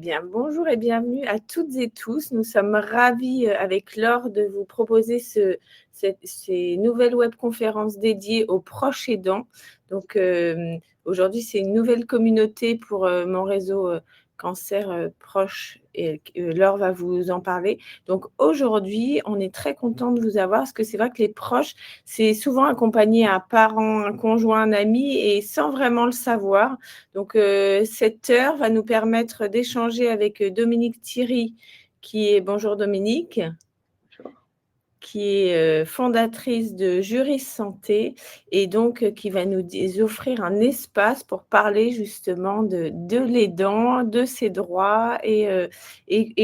bien, bonjour et bienvenue à toutes et tous. Nous sommes ravis avec Laure de vous proposer ces nouvelles webconférences dédiées aux proches aidants. Donc aujourd'hui, c'est une nouvelle communauté pour mon réseau cancer proche et Laure va vous en parler. Donc aujourd'hui, on est très content de vous avoir parce que c'est vrai que les proches, c'est souvent accompagné un parent, un conjoint, un ami et sans vraiment le savoir. Donc, cette heure va nous permettre d'échanger avec Dominique Thierry, bonjour Dominique, qui est fondatrice de Juris Santé et donc qui va nous offrir un espace pour parler justement de l'aidant, de ses droits et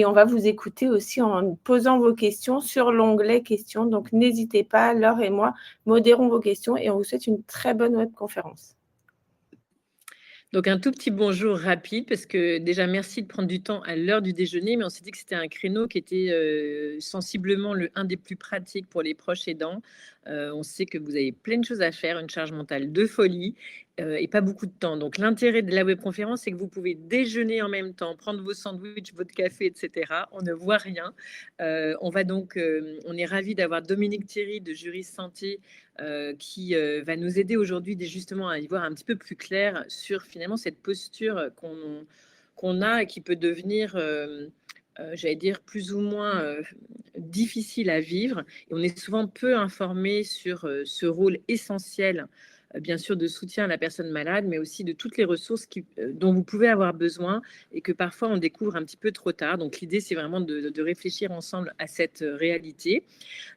on va vous écouter aussi en posant vos questions sur l'onglet questions. Donc, n'hésitez pas, Laure et moi modérons vos questions et on vous souhaite une très bonne webconférence. Donc un tout petit bonjour rapide, parce que déjà merci de prendre du temps à l'heure du déjeuner, mais on s'est dit que c'était un créneau qui était sensiblement un des plus pratiques pour les proches aidants. On sait que vous avez plein de choses à faire, une charge mentale de folie et pas beaucoup de temps. Donc l'intérêt de la webconférence, c'est que vous pouvez déjeuner en même temps, prendre vos sandwichs, votre café, etc. On ne voit rien. On est ravis d'avoir Dominique Thierry de Juris Santé qui va nous aider aujourd'hui justement à y voir un petit peu plus clair sur finalement cette posture qu'on a et qui peut devenir, j'allais dire, plus ou moins difficile à vivre. Et on est souvent peu informé sur ce rôle essentiel, bien sûr, de soutien à la personne malade, mais aussi de toutes les ressources dont vous pouvez avoir besoin et que parfois on découvre un petit peu trop tard. Donc l'idée, c'est vraiment de réfléchir ensemble à cette réalité.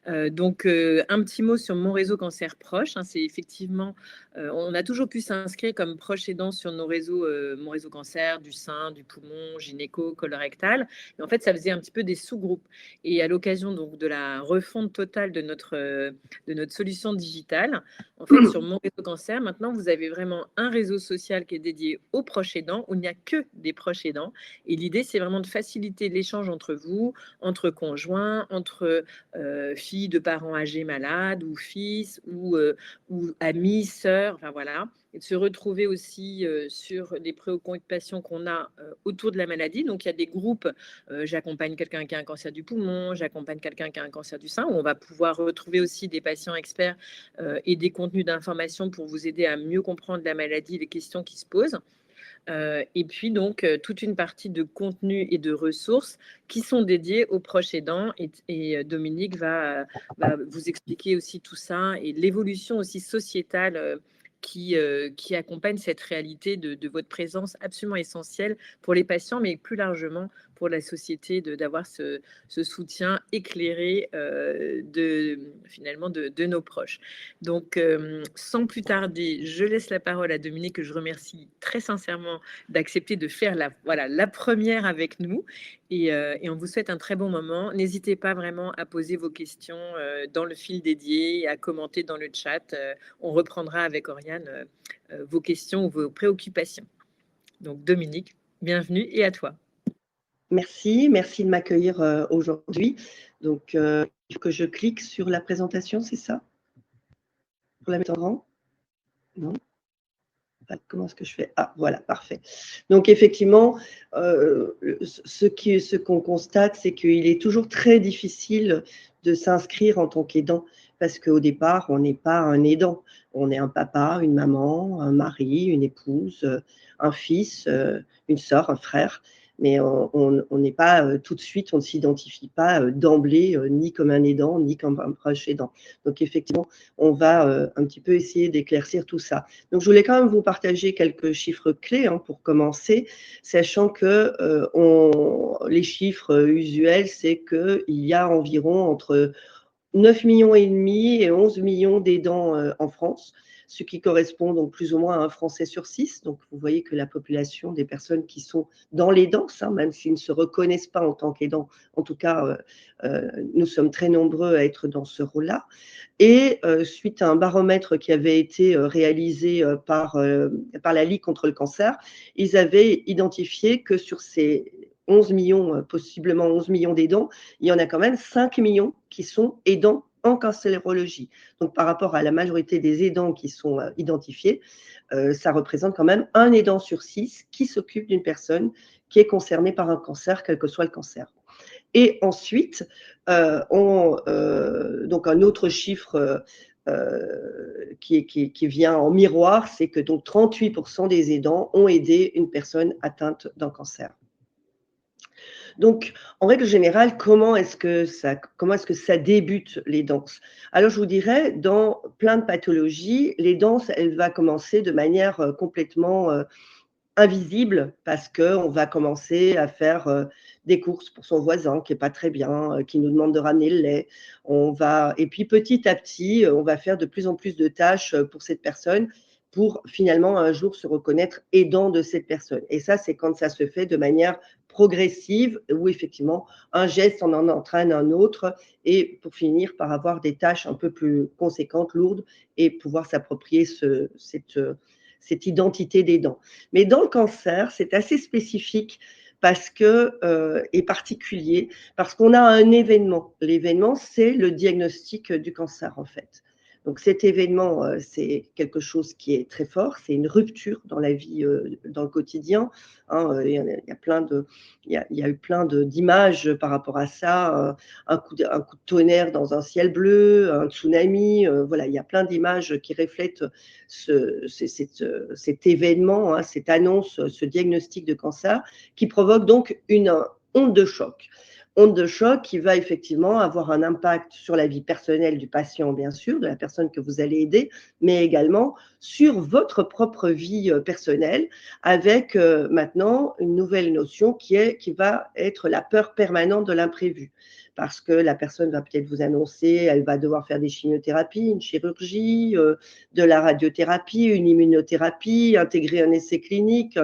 Un petit mot sur mon réseau cancer proche, hein, c'est effectivement, on a toujours pu s'inscrire comme proche aidant sur nos réseaux, mon réseau cancer, du sein, du poumon, gynéco, colorectal. Et en fait, ça faisait un petit peu des sous-groupes. Et à l'occasion donc de la refonte totale de notre solution digitale, en fait, sur mon réseau cancer, maintenant, vous avez vraiment un réseau social qui est dédié aux proches aidants, où il n'y a que des proches aidants. Et l'idée, c'est vraiment de faciliter l'échange entre vous, entre conjoints, entre filles de parents âgés malades ou fils ou amis, sœurs, enfin voilà, et de se retrouver aussi sur les préoccupations qu'on a autour de la maladie. Donc il y a des groupes, j'accompagne quelqu'un qui a un cancer du poumon, j'accompagne quelqu'un qui a un cancer du sein, où on va pouvoir retrouver aussi des patients experts et des contenus d'information pour vous aider à mieux comprendre la maladie, les questions qui se posent. Et puis donc toute une partie de contenu et de ressources qui sont dédiées aux proches aidants et Dominique va vous expliquer aussi tout ça et l'évolution aussi sociétale qui accompagne cette réalité de votre présence absolument essentielle pour les patients, mais plus largement pour la société, d'avoir ce soutien éclairé finalement de nos proches. Donc, sans plus tarder, je laisse la parole à Dominique, que je remercie très sincèrement d'accepter de faire la première avec nous. Et on vous souhaite un très bon moment. N'hésitez pas vraiment à poser vos questions dans le fil dédié, à commenter dans le chat. On reprendra avec Oriane vos questions ou vos préoccupations. Donc, Dominique, bienvenue et à toi. Merci de m'accueillir aujourd'hui. Donc, il faut que je clique sur la présentation, c'est ça? Pour la mettre en grand? Non? Comment est-ce que je fais? Ah, voilà, parfait. Donc, effectivement, ce qu'on constate, c'est qu'il est toujours très difficile de s'inscrire en tant qu'aidant parce qu'au départ, on n'est pas un aidant. On est un papa, une maman, un mari, une épouse, un fils, une sœur, un frère. Mais on n'est pas tout de suite, on ne s'identifie pas d'emblée ni comme un aidant, ni comme un proche aidant. Donc, effectivement, on va un petit peu essayer d'éclaircir tout ça. Donc, je voulais quand même vous partager quelques chiffres clés pour commencer, sachant que les chiffres usuels, c'est qu'il y a environ entre 9,5 millions et 11 millions d'aidants en France, ce qui correspond donc plus ou moins à un Français sur 6. Donc, vous voyez que la population des personnes qui sont dans l'aidance, même s'ils ne se reconnaissent pas en tant qu'aidants, en tout cas, nous sommes très nombreux à être dans ce rôle-là. Et suite à un baromètre qui avait été réalisé par la Ligue contre le cancer, ils avaient identifié que sur ces 11 millions, possiblement 11 millions d'aidants, il y en a quand même 5 millions qui sont aidants en cancérologie. Donc, par rapport à la majorité des aidants qui sont identifiés, ça représente quand même un aidant sur 6 qui s'occupe d'une personne qui est concernée par un cancer, quel que soit le cancer. Et ensuite, donc un autre chiffre qui vient en miroir, c'est que donc 38% des aidants ont aidé une personne atteinte d'un cancer. Donc, en règle générale, comment est-ce que ça débute les danses? Alors, je vous dirais, dans plein de pathologies, les danses, elles vont commencer de manière complètement invisible, parce qu'on va commencer à faire des courses pour son voisin qui n'est pas très bien, qui nous demande de ramener le lait. Et puis petit à petit, on va faire de plus en plus de tâches pour cette personne pour finalement un jour se reconnaître aidant de cette personne. Et ça, c'est quand ça se fait de manière progressive, où effectivement un geste en entraîne un autre, et pour finir par avoir des tâches un peu plus conséquentes, lourdes, et pouvoir s'approprier cette identité d'aidant. Mais dans le cancer, c'est assez spécifique et particulier, parce qu'on a un événement. L'événement, c'est le diagnostic du cancer, en fait. Donc cet événement, c'est quelque chose qui est très fort, c'est une rupture dans la vie, dans le quotidien. Il y a eu plein d'images par rapport à ça, un coup de tonnerre dans un ciel bleu, un tsunami, voilà, il y a plein d'images qui reflètent cet événement, cette annonce, ce diagnostic de cancer, qui provoque donc une onde de choc. Onde de choc qui va effectivement avoir un impact sur la vie personnelle du patient, bien sûr, de la personne que vous allez aider, mais également sur votre propre vie personnelle, avec maintenant une nouvelle notion qui va être la peur permanente de l'imprévu. Parce que la personne va peut-être vous annoncer, elle va devoir faire des chimiothérapies, une chirurgie, de la radiothérapie, une immunothérapie, intégrer un essai clinique,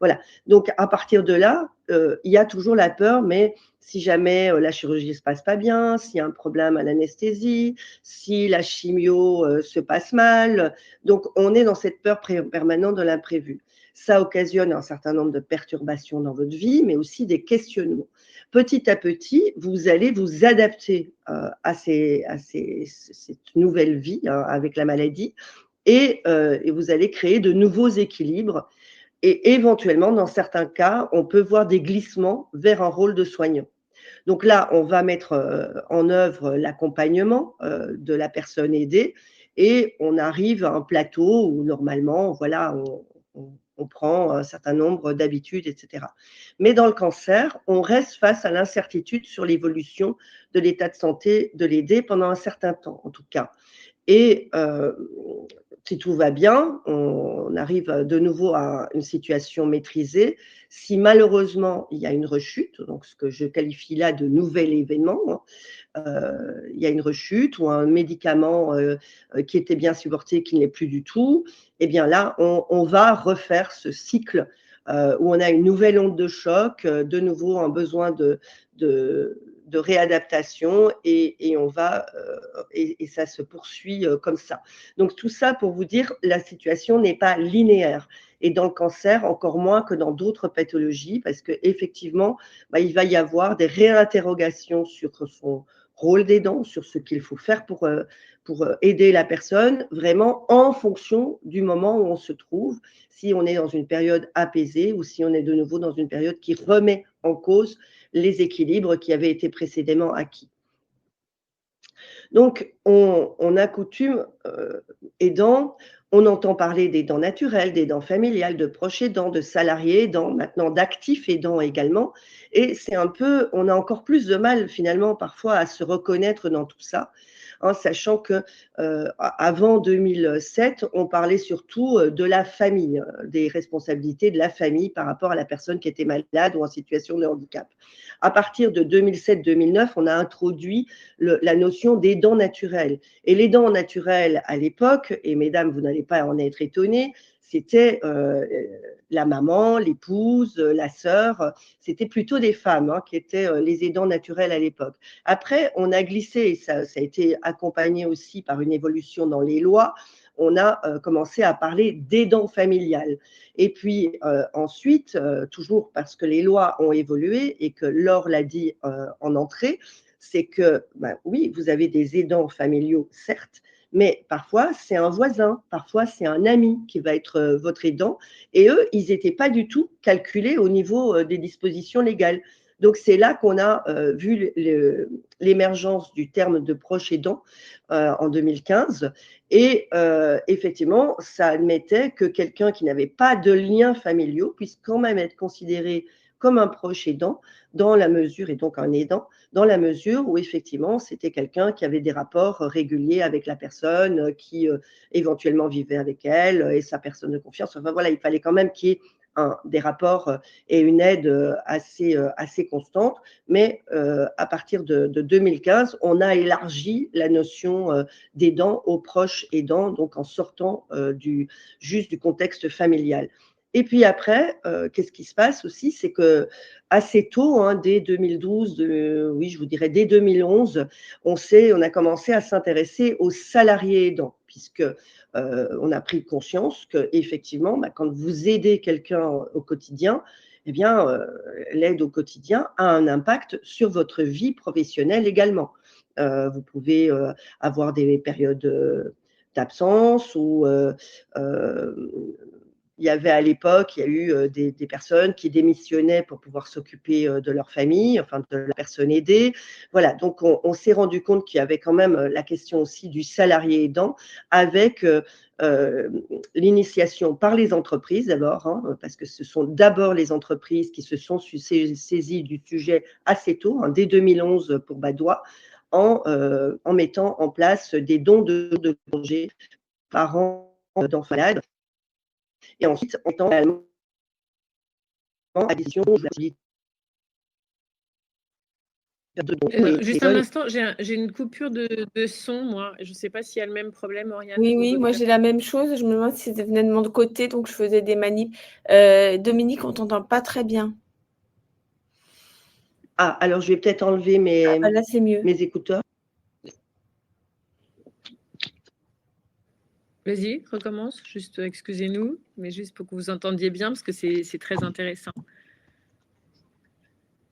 voilà. Donc, à partir de là, il y a toujours la peur, mais si jamais la chirurgie ne se passe pas bien, s'il y a un problème à l'anesthésie, si la chimio se passe mal. Donc, on est dans cette peur permanente de l'imprévu. Ça occasionne un certain nombre de perturbations dans votre vie, mais aussi des questionnements. Petit à petit, vous allez vous adapter à cette nouvelle vie avec la maladie, et vous allez créer de nouveaux équilibres. Et éventuellement, dans certains cas, on peut voir des glissements vers un rôle de soignant. Donc là, on va mettre en œuvre l'accompagnement de la personne aidée, et on arrive à un plateau où normalement, voilà, on prend un certain nombre d'habitudes, etc. Mais dans le cancer, on reste face à l'incertitude sur l'évolution de l'état de santé de l'aidé pendant un certain temps, en tout cas. Et si tout va bien, on arrive de nouveau à une situation maîtrisée. Si malheureusement il y a une rechute, donc ce que je qualifie là de nouvel événement, il y a une rechute ou un médicament qui était bien supporté qui ne l'est plus du tout, eh bien là, on va refaire ce cycle où on a une nouvelle onde de choc, de nouveau un besoin de réadaptation, et ça se poursuit comme ça. Donc tout ça pour vous dire, la situation n'est pas linéaire, et dans le cancer encore moins que dans d'autres pathologies, parce qu'effectivement, il va y avoir des réinterrogations sur son rôle d'aidant, sur ce qu'il faut faire pour aider la personne, vraiment en fonction du moment où on se trouve, si on est dans une période apaisée ou si on est de nouveau dans une période qui remet en cause les équilibres qui avaient été précédemment acquis. Donc, on a coutume, aidant, on entend parler d'aidants naturels, d'aidants familiales, de proches aidants, de salariés aidants, maintenant d'actifs aidants également. Et c'est un peu, on a encore plus de mal finalement parfois à se reconnaître dans tout ça, sachant que avant 2007, on parlait surtout de la famille, des responsabilités de la famille par rapport à la personne qui était malade ou en situation de handicap. À partir de 2007-2009, on a introduit la notion d'aidant naturel. Et l'aidant naturel à l'époque, et mesdames, vous n'allez pas en être étonnées, c'était la maman, l'épouse, la sœur, c'était plutôt des femmes qui étaient les aidants naturels à l'époque. Après, on a glissé, et ça a été accompagné aussi par une évolution dans les lois, on a commencé à parler d'aidant familial. Et puis ensuite, toujours parce que les lois ont évolué et que Laure l'a dit en entrée, c'est que, oui, vous avez des aidants familiaux, certes, mais parfois, c'est un voisin, parfois, c'est un ami qui va être votre aidant. Et eux, ils n'étaient pas du tout calculés au niveau des dispositions légales. Donc, c'est là qu'on a vu l'émergence du terme de proche aidant en 2015. Et effectivement, ça admettait que quelqu'un qui n'avait pas de liens familiaux puisse quand même être considéré comme un proche aidant, dans la mesure, et donc un aidant, dans la mesure où effectivement c'était quelqu'un qui avait des rapports réguliers avec la personne, qui éventuellement vivait avec elle et sa personne de confiance. Enfin voilà, il fallait quand même qu'il y ait des rapports et une aide assez constante. Mais à partir de 2015, on a élargi la notion d'aidant aux proches aidants, donc en sortant juste du contexte familial. Et puis après, qu'est-ce qui se passe aussi, c'est que assez tôt, dès 2012, oui, je vous dirais dès 2011, on a commencé à s'intéresser aux salariés aidants, puisque on a pris conscience que effectivement, quand vous aidez quelqu'un au quotidien, eh bien, l'aide au quotidien a un impact sur votre vie professionnelle également. Vous pouvez avoir des périodes d'absence ou il y avait à l'époque, il y a eu des personnes qui démissionnaient pour pouvoir s'occuper de leur famille, enfin de la personne aidée. Voilà, donc on s'est rendu compte qu'il y avait quand même la question aussi du salarié aidant avec l'initiation par les entreprises d'abord, parce que ce sont d'abord les entreprises qui se sont saisies du sujet assez tôt, dès 2011 pour Badois, en mettant en place des dons de congés par an d'enfants malades. Et ensuite, on tend également à l'addition de Juste un instant, j'ai une coupure de son, moi. Je ne sais pas s'il y a le même problème, Oriane. Oui, moi j'ai la même chose. Je me demande si ça venait de mon côté, donc je faisais des manips. Dominique, on ne t'entend pas très bien. Ah, alors je vais peut-être enlever là, c'est mieux. mes écouteurs. Vas-y, recommence. Juste, excusez-nous, mais juste pour que vous entendiez bien, parce que c'est très intéressant.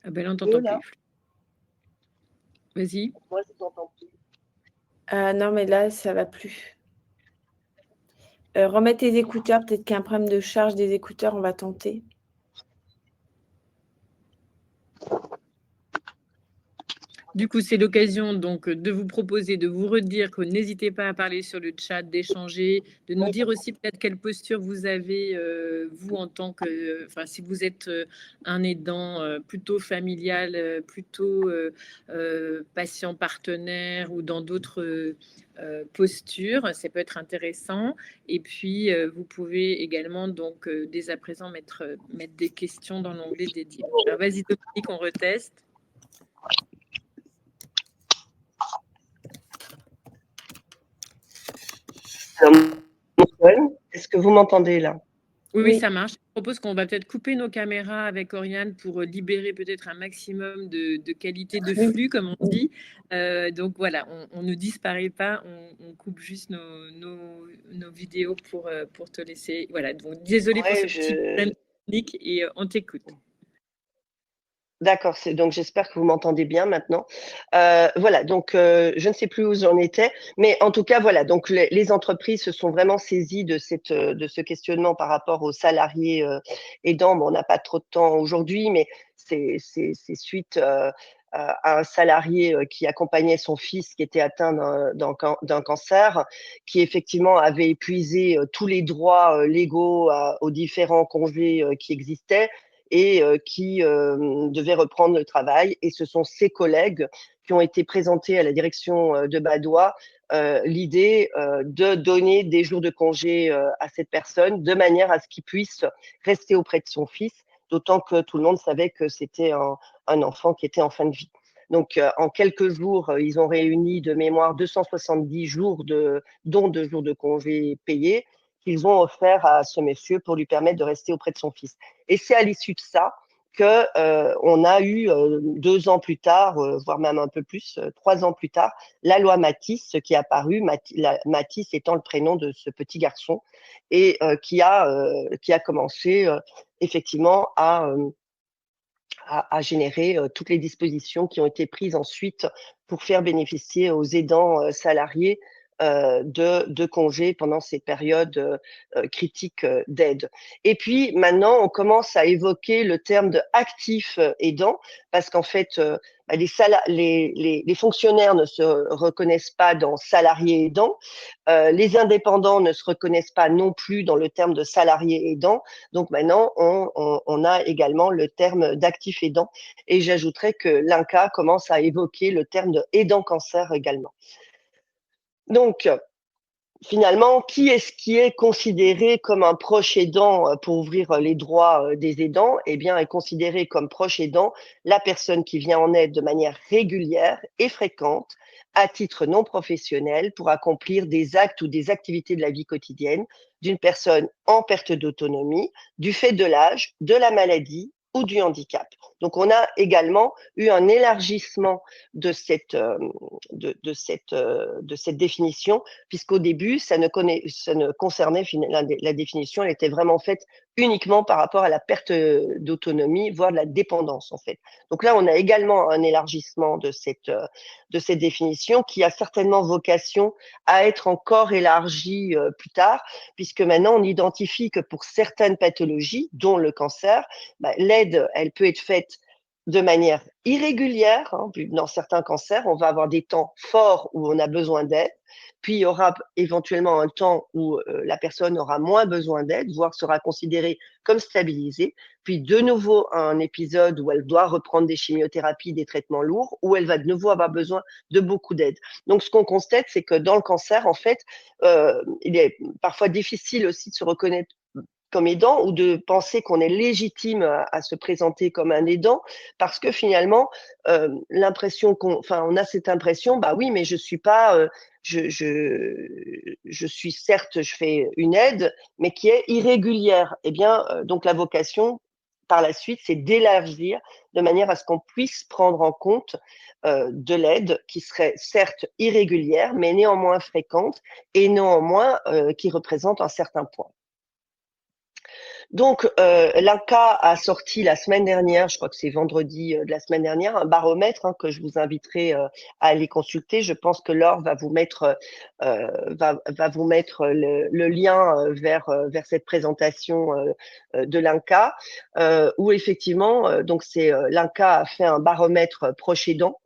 Ah ben là, on t'entend plus. Vas-y. Moi, je t'entends plus. Non, mais là, ça va plus. Remets tes écouteurs. Peut-être qu'il y a un problème de charge des écouteurs. On va tenter. Du coup, c'est l'occasion donc de vous proposer, de vous redire que n'hésitez pas à parler sur le chat, d'échanger, de nous dire aussi peut-être quelle posture vous avez, vous, en tant que, enfin, si vous êtes un aidant plutôt familial, plutôt patient partenaire ou dans d'autres postures, ça peut être intéressant. Et puis, vous pouvez également, donc, dès à présent, mettre des questions dans l'onglet dédié. Alors, vas-y, Dominique, on reteste. Est-ce que vous m'entendez là? Oui, ça marche. Je propose qu'on va peut-être couper nos caméras avec Oriane pour libérer peut-être un maximum de qualité de flux, comme on dit. Donc voilà, on ne disparaît pas, on coupe juste nos vidéos pour te laisser. Voilà, donc désolé pour ce petit problème technique et on t'écoute. D'accord, donc j'espère que vous m'entendez bien maintenant. Voilà, donc je ne sais plus où j'en étais, mais en tout cas, voilà, donc les entreprises se sont vraiment saisies de ce questionnement par rapport aux salariés aidants. Bon, on n'a pas trop de temps aujourd'hui, mais c'est suite à un salarié qui accompagnait son fils qui était atteint d'un cancer, qui effectivement avait épuisé tous les droits légaux aux différents congés qui existaient, et qui devait reprendre le travail. Et ce sont ses collègues qui ont été présentés à la direction de Badois l'idée de donner des jours de congé à cette personne de manière à ce qu'il puisse rester auprès de son fils, d'autant que tout le monde savait que c'était un enfant qui était en fin de vie. Donc, en quelques jours, ils ont réuni de mémoire 270 dont 2 jours de congé payés, qu'ils ont offert à ce monsieur pour lui permettre de rester auprès de son fils. Et c'est à l'issue de ça que on a eu 2 ans plus tard, voire même un peu plus, 3 ans plus tard, la loi Matisse qui est apparue, Matisse étant le prénom de ce petit garçon, et qui a commencé effectivement à à générer toutes les dispositions qui ont été prises ensuite pour faire bénéficier aux aidants salariés de congés pendant ces périodes critiques d'aide. Et puis maintenant, on commence à évoquer le terme de actif aidant, parce qu'en fait, les fonctionnaires ne se reconnaissent pas dans salarié aidant, les indépendants ne se reconnaissent pas non plus dans le terme de salarié aidant. Donc maintenant, on a également le terme d'actif aidant. Et j'ajouterais que l'INCA commence à évoquer le terme de aidant cancer également. Donc, finalement, qui est-ce qui est considéré comme un proche aidant pour ouvrir les droits des aidants? Eh bien, est considéré comme proche aidant la personne qui vient en aide de manière régulière et fréquente à titre non professionnel pour accomplir des actes ou des activités de la vie quotidienne d'une personne en perte d'autonomie du fait de l'âge, de la maladie ou du handicap. Donc, on a également eu un élargissement de cette définition, puisqu'au début, ça ne concernait la définition, elle était vraiment faite uniquement par rapport à la perte d'autonomie, voire de la dépendance, en fait. Donc là, on a également un élargissement de cette définition qui a certainement vocation à être encore élargie plus tard, puisque maintenant, on identifie que pour certaines pathologies, dont le cancer, l'aide, elle peut être faite de manière irrégulière. Dans certains cancers, on va avoir des temps forts où on a besoin d'aide, puis il y aura éventuellement un temps où la personne aura moins besoin d'aide, voire sera considérée comme stabilisée, puis de nouveau un épisode où elle doit reprendre des chimiothérapies, des traitements lourds, où elle va de nouveau avoir besoin de beaucoup d'aide. Donc ce qu'on constate, c'est que dans le cancer, en fait, il est parfois difficile aussi de se reconnaître comme aidant ou de penser qu'on est légitime à se présenter comme un aidant, parce que finalement, on a cette impression, bah oui, mais je suis pas, je suis certes, je fais une aide, mais qui est irrégulière. Eh bien, donc la vocation par la suite, c'est d'élargir de manière à ce qu'on puisse prendre en compte de l'aide qui serait certes irrégulière, mais néanmoins fréquente et néanmoins qui représente un certain point. Donc, l'INCA a sorti la semaine dernière, je crois que c'est vendredi de la semaine dernière, un baromètre que je vous inviterai à aller consulter. Je pense que Laure va vous mettre, va vous mettre le lien vers cette présentation de l'INCA, où effectivement, donc l'INCA a fait un baromètre proche aidant,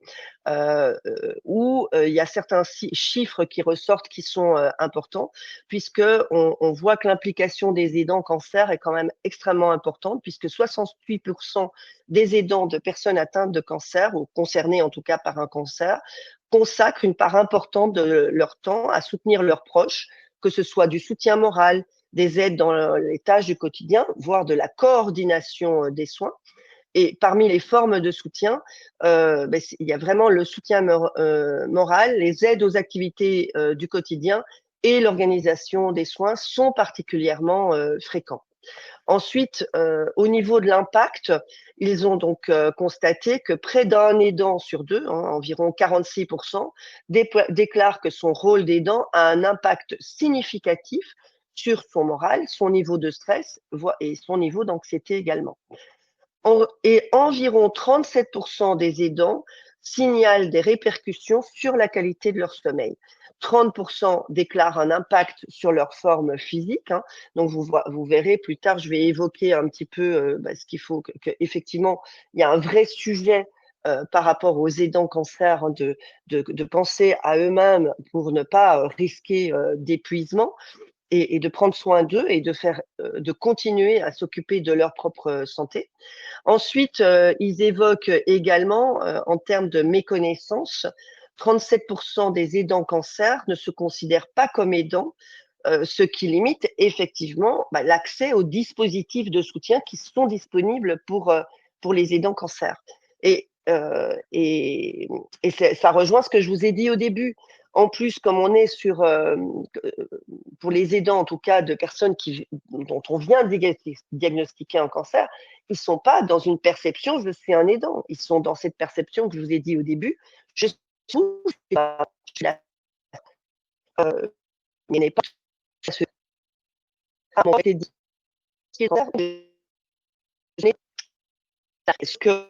où il y a certains chiffres qui ressortent qui sont importants, puisque on voit que l'implication des aidants cancer est quand même extrêmement importante, puisque 68% des aidants de personnes atteintes de cancer, ou concernées en tout cas par un cancer, consacrent une part importante de leur temps à soutenir leurs proches, que ce soit du soutien moral, des aides dans les tâches du quotidien, voire de la coordination des soins. Et parmi les formes de soutien, il y a vraiment le soutien moral, les aides aux activités du quotidien et l'organisation des soins sont particulièrement fréquents. Ensuite, au niveau de l'impact, ils ont donc constaté que près d'un aidant sur deux, environ 46%, déclare que son rôle d'aidant a un impact significatif sur son moral, son niveau de stress et son niveau d'anxiété également. Et environ 37% des aidants signalent des répercussions sur la qualité de leur sommeil. 30% déclarent un impact sur leur forme physique. Donc, vous verrez plus tard, je vais évoquer un petit peu ce qu'il faut, effectivement, il y a un vrai sujet par rapport aux aidants cancer de penser à eux-mêmes pour ne pas risquer d'épuisement. Et de prendre soin d'eux et de continuer à s'occuper de leur propre santé. Ensuite, ils évoquent également, en termes de méconnaissance, 37% des aidants cancer ne se considèrent pas comme aidants, ce qui limite effectivement l'accès aux dispositifs de soutien qui sont disponibles pour les aidants cancer. Et ça rejoint ce que je vous ai dit au début. En plus, comme on est pour les aidants, en tout cas, de personnes dont on vient de diagnostiquer un cancer, ils ne sont pas dans une perception « je suis un aidant ». Ils sont dans cette perception que je vous ai dit au début « je suis là, mais n'est pas Est-ce que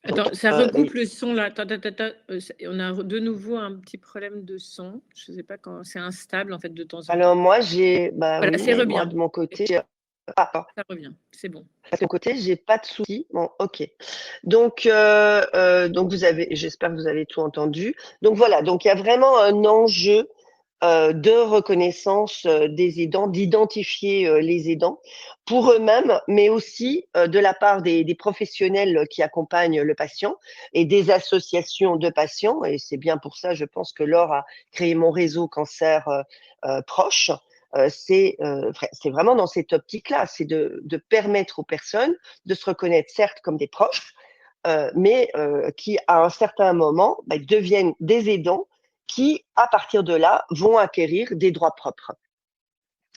Attends, ça recoupe le son là. On a de nouveau un petit problème de son. Je ne sais pas quand c'est instable en fait de temps en temps. Alors moi voilà, oui, c'est moi de mon côté, ça revient, c'est bon. De mon côté, j'ai pas de souci. Bon, ok. Donc j'espère que vous avez tout entendu. Donc voilà, donc il y a vraiment un enjeu de reconnaissance des aidants, d'identifier les aidants pour eux-mêmes, mais aussi de la part des professionnels qui accompagnent le patient et des associations de patients. Et c'est bien pour ça, je pense que Laure a créé mon réseau cancer proche. C'est vraiment dans cette optique-là, c'est de permettre aux personnes de se reconnaître certes comme des proches, mais qui à un certain moment deviennent des aidants qui, à partir de là, vont acquérir des droits propres.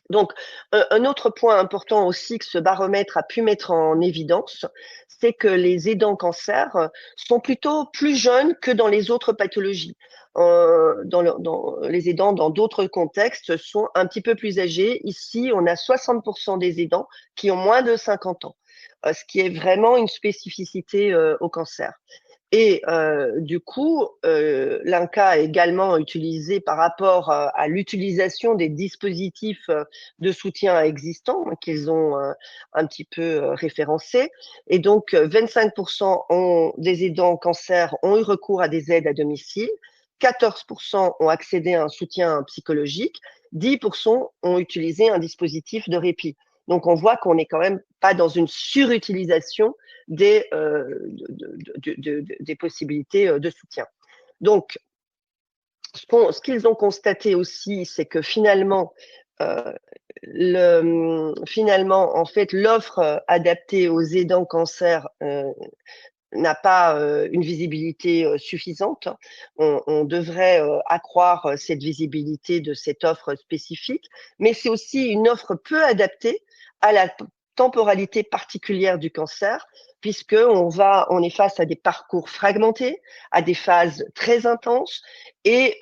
Donc, un autre point important aussi que ce baromètre a pu mettre en évidence, c'est que les aidants cancer sont plutôt plus jeunes que dans les autres pathologies. Les aidants dans d'autres contextes sont un petit peu plus âgés. Ici, on a 60% des aidants qui ont moins de 50 ans, ce qui est vraiment une spécificité au cancer. Et du coup, l'INCa a également utilisé par rapport à l'utilisation des dispositifs de soutien existants qu'ils ont un petit peu référencés. Et donc, 25% des aidants cancer ont eu recours à des aides à domicile, 14% ont accédé à un soutien psychologique, 10% ont utilisé un dispositif de répit. Donc, on voit qu'on n'est quand même pas dans une surutilisation des possibilités de soutien. Donc, ce qu'ils ont constaté aussi, c'est que finalement, en fait, l'offre adaptée aux aidants cancer n'a pas une visibilité suffisante. On devrait accroître cette visibilité de cette offre spécifique, mais c'est aussi une offre peu adaptée à la temporalité particulière du cancer, puisque on est face à des parcours fragmentés, à des phases très intenses, et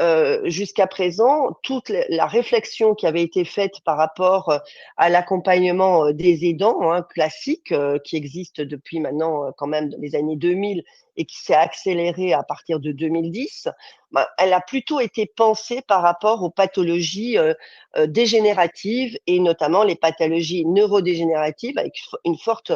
jusqu'à présent, toute la réflexion qui avait été faite par rapport à l'accompagnement des aidants classique qui existe depuis maintenant quand même les années 2000 et qui s'est accélérée à partir de 2010, elle a plutôt été pensée par rapport aux pathologies dégénératives et notamment les pathologies neurodégénératives avec une forte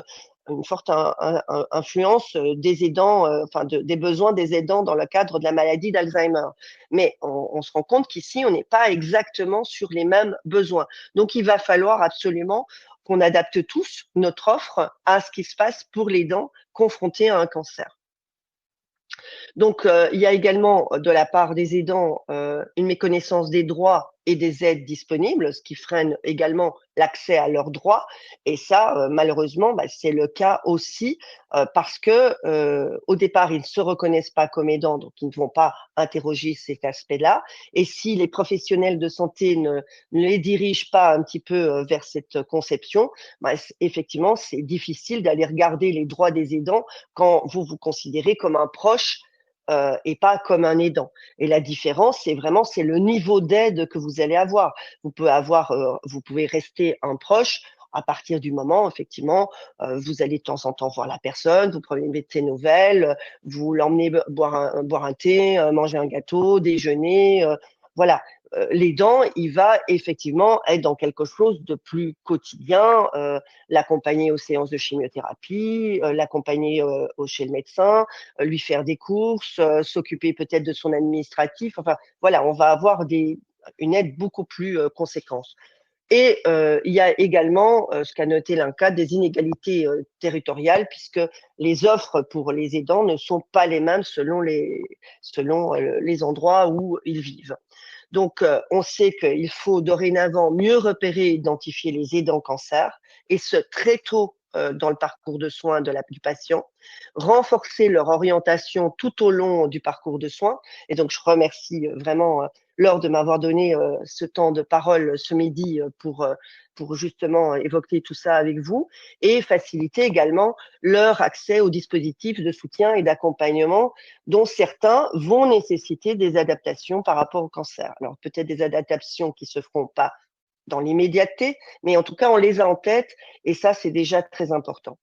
influence des aidants, des besoins des aidants dans le cadre de la maladie d'Alzheimer. Mais on se rend compte qu'ici, on n'est pas exactement sur les mêmes besoins. Donc, il va falloir absolument qu'on adapte tous notre offre à ce qui se passe pour l'aidant confronté à un cancer. Donc, il y a également de la part des aidants une méconnaissance des droits et des aides disponibles, ce qui freine également l'accès à leurs droits. Et ça, malheureusement, c'est le cas aussi parce que au départ, ils ne se reconnaissent pas comme aidants, donc ils ne vont pas interroger cet aspect-là. Et si les professionnels de santé ne les dirigent pas un petit peu vers cette conception, effectivement, c'est difficile d'aller regarder les droits des aidants quand vous vous considérez comme un proche et pas comme un aidant. Et la différence, c'est le niveau d'aide que vous allez avoir. Vous pouvez rester un proche à partir du moment, effectivement, vous allez de temps en temps voir la personne, vous prenez de ses nouvelles, vous l'emmenez boire un thé, manger un gâteau, déjeuner, voilà. L'aidant, il va effectivement être dans quelque chose de plus quotidien, l'accompagner aux séances de chimiothérapie, l'accompagner chez le médecin, lui faire des courses, s'occuper peut-être de son administratif. Enfin, voilà, on va avoir une aide beaucoup plus conséquente. Et il y a également, ce qu'a noté l'INCa, des inégalités territoriales, puisque les offres pour les aidants ne sont pas les mêmes selon les endroits où ils vivent. Donc, on sait qu'il faut dorénavant mieux repérer et identifier les aidants cancer, et ce très tôt dans le parcours de soins du patient, renforcer leur orientation tout au long du parcours de soins. Et donc, je remercie vraiment Laure de m'avoir donné ce temps de parole ce midi pour justement évoquer tout ça avec vous et faciliter également leur accès aux dispositifs de soutien et d'accompagnement dont certains vont nécessiter des adaptations par rapport au cancer. Alors, peut-être des adaptations qui se feront pas dans l'immédiateté, mais en tout cas, on les a en tête et ça, c'est déjà très important.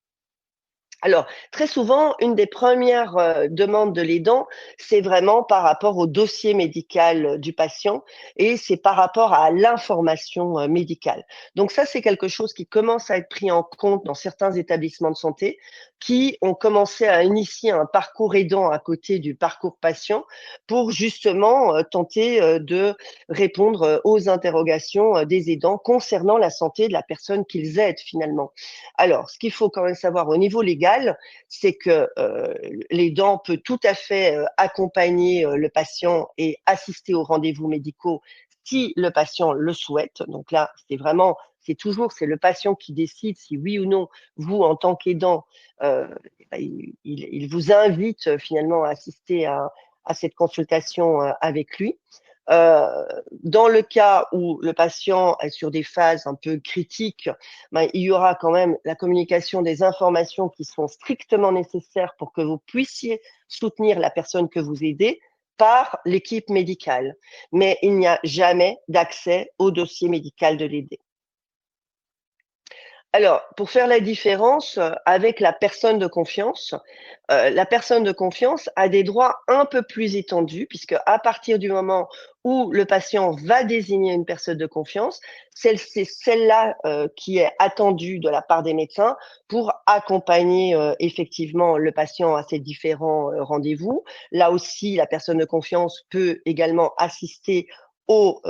Alors, très souvent, une des premières demandes de l'aidant, c'est vraiment par rapport au dossier médical du patient et c'est par rapport à l'information médicale. Donc ça, c'est quelque chose qui commence à être pris en compte dans certains établissements de santé qui ont commencé à initier un parcours aidant à côté du parcours patient pour justement tenter de répondre aux interrogations des aidants concernant la santé de la personne qu'ils aident finalement. Alors, ce qu'il faut quand même savoir au niveau légal, c'est que l'aidant peut tout à fait accompagner le patient et assister aux rendez-vous médicaux si le patient le souhaite. Donc là, c'est le patient qui décide si oui ou non, vous, en tant qu'aidant, il vous invite finalement à assister à cette consultation avec lui. Dans le cas où le patient est sur des phases un peu critiques, il y aura quand même la communication des informations qui sont strictement nécessaires pour que vous puissiez soutenir la personne que vous aidez par l'équipe médicale. Mais il n'y a jamais d'accès au dossier médical de l'aidé. Alors, pour faire la différence avec la personne de confiance, la personne de confiance a des droits un peu plus étendus, puisque à partir du moment où le patient va désigner une personne de confiance, c'est celle-là qui est attendue de la part des médecins pour accompagner effectivement le patient à ses différents rendez-vous. Là aussi, la personne de confiance peut également assister aux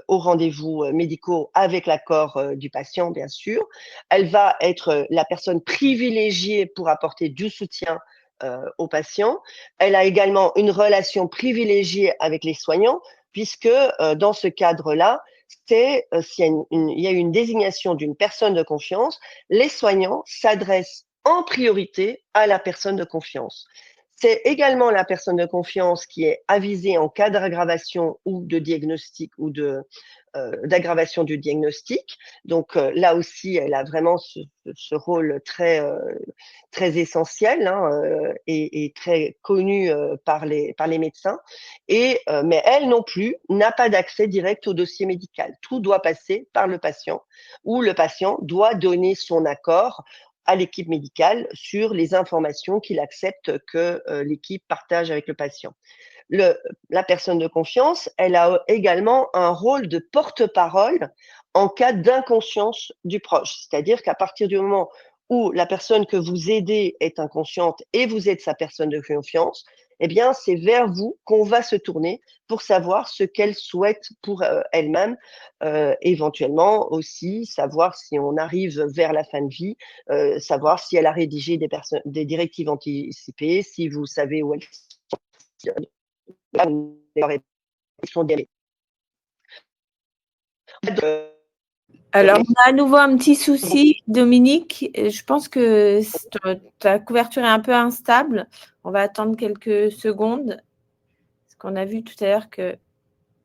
rendez-vous médicaux avec l'accord du patient, bien sûr. Elle va être la personne privilégiée pour apporter du soutien aux patients. Elle a également une relation privilégiée avec les soignants, puisque dans ce cadre-là, s'il y a une désignation d'une personne de confiance, les soignants s'adressent en priorité à la personne de confiance. C'est également la personne de confiance qui est avisée en cas d'aggravation ou de diagnostic ou d'aggravation du diagnostic. Donc là aussi, elle a vraiment ce rôle très essentiel et très connu par les médecins. Mais elle non plus n'a pas d'accès direct au dossier médical. Tout doit passer par le patient, ou le patient doit donner son accord à l'équipe médicale sur les informations qu'il accepte que l'équipe partage avec le patient. La personne de confiance, elle a également un rôle de porte-parole en cas d'inconscience du proche. C'est-à-dire qu'à partir du moment où la personne que vous aidez est inconsciente et vous êtes sa personne de confiance, eh bien, c'est vers vous qu'on va se tourner pour savoir ce qu'elle souhaite pour elle-même, éventuellement aussi savoir si on arrive vers la fin de vie, savoir si elle a rédigé des directives anticipées, si vous savez où elle sont des Alors, on a à nouveau un petit souci, Dominique. Je pense que ta couverture est un peu instable. On va attendre quelques secondes. Parce qu'on a vu tout à l'heure que…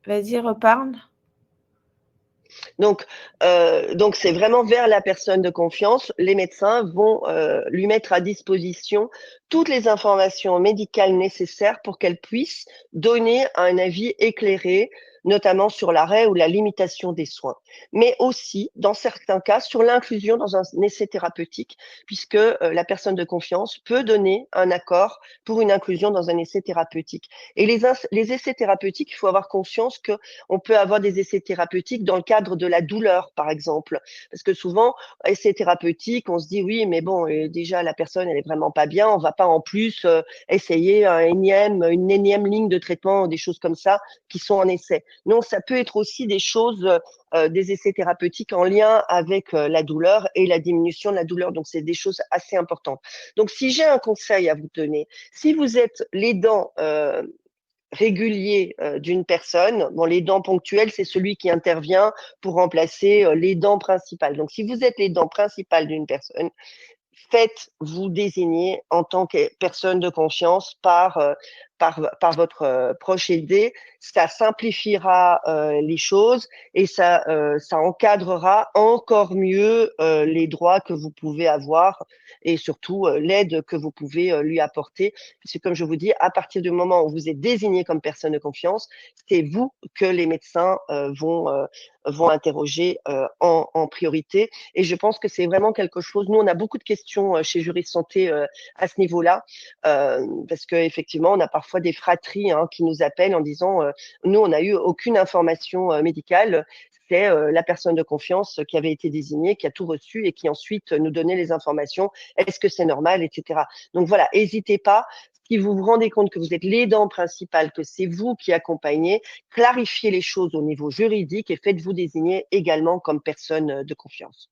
Vas-y, reparle. Donc c'est vraiment vers la personne de confiance. Les médecins vont lui mettre à disposition toutes les informations médicales nécessaires pour qu'elle puisse donner un avis éclairé, notamment sur l'arrêt ou la limitation des soins, mais aussi, dans certains cas, sur l'inclusion dans un essai thérapeutique, puisque la personne de confiance peut donner un accord pour une inclusion dans un essai thérapeutique. Et les essais thérapeutiques, il faut avoir conscience que on peut avoir des essais thérapeutiques dans le cadre de la douleur, par exemple. Parce que souvent, essais thérapeutiques, on se dit oui, mais bon, déjà la personne, elle est vraiment pas bien, on va pas en plus essayer une énième ligne de traitement, des choses comme ça qui sont en essai. Non, ça peut être aussi des choses, des essais thérapeutiques en lien avec la douleur et la diminution de la douleur. Donc, c'est des choses assez importantes. Donc, si j'ai un conseil à vous donner, si vous êtes l'aidant régulier d'une personne. Bon, l'aidant ponctuel, c'est celui qui intervient pour remplacer l'aidant principal. Donc, si vous êtes l'aidant principal d'une personne, faites-vous désigner en tant que personne de confiance par par votre proche aidé, ça simplifiera les choses et ça encadrera encore mieux les droits que vous pouvez avoir et surtout l'aide que vous pouvez lui apporter. Parce que comme je vous dis, à partir du moment où vous êtes désigné comme personne de confiance, c'est vous que les médecins vont interroger en priorité. Et je pense que c'est vraiment quelque chose. Nous, on a beaucoup de questions chez Juris Santé à ce niveau-là, parce qu'effectivement, on a parfois des fratries qui nous appellent en disant nous, on n'a eu aucune information médicale. C'est la personne de confiance qui avait été désignée, qui a tout reçu et qui ensuite nous donnait les informations. Est-ce que c'est normal, etc. Donc voilà, n'hésitez pas. Si vous vous rendez compte que vous êtes l'aidant principal, que c'est vous qui accompagnez, clarifiez les choses au niveau juridique et faites-vous désigner également comme personne de confiance.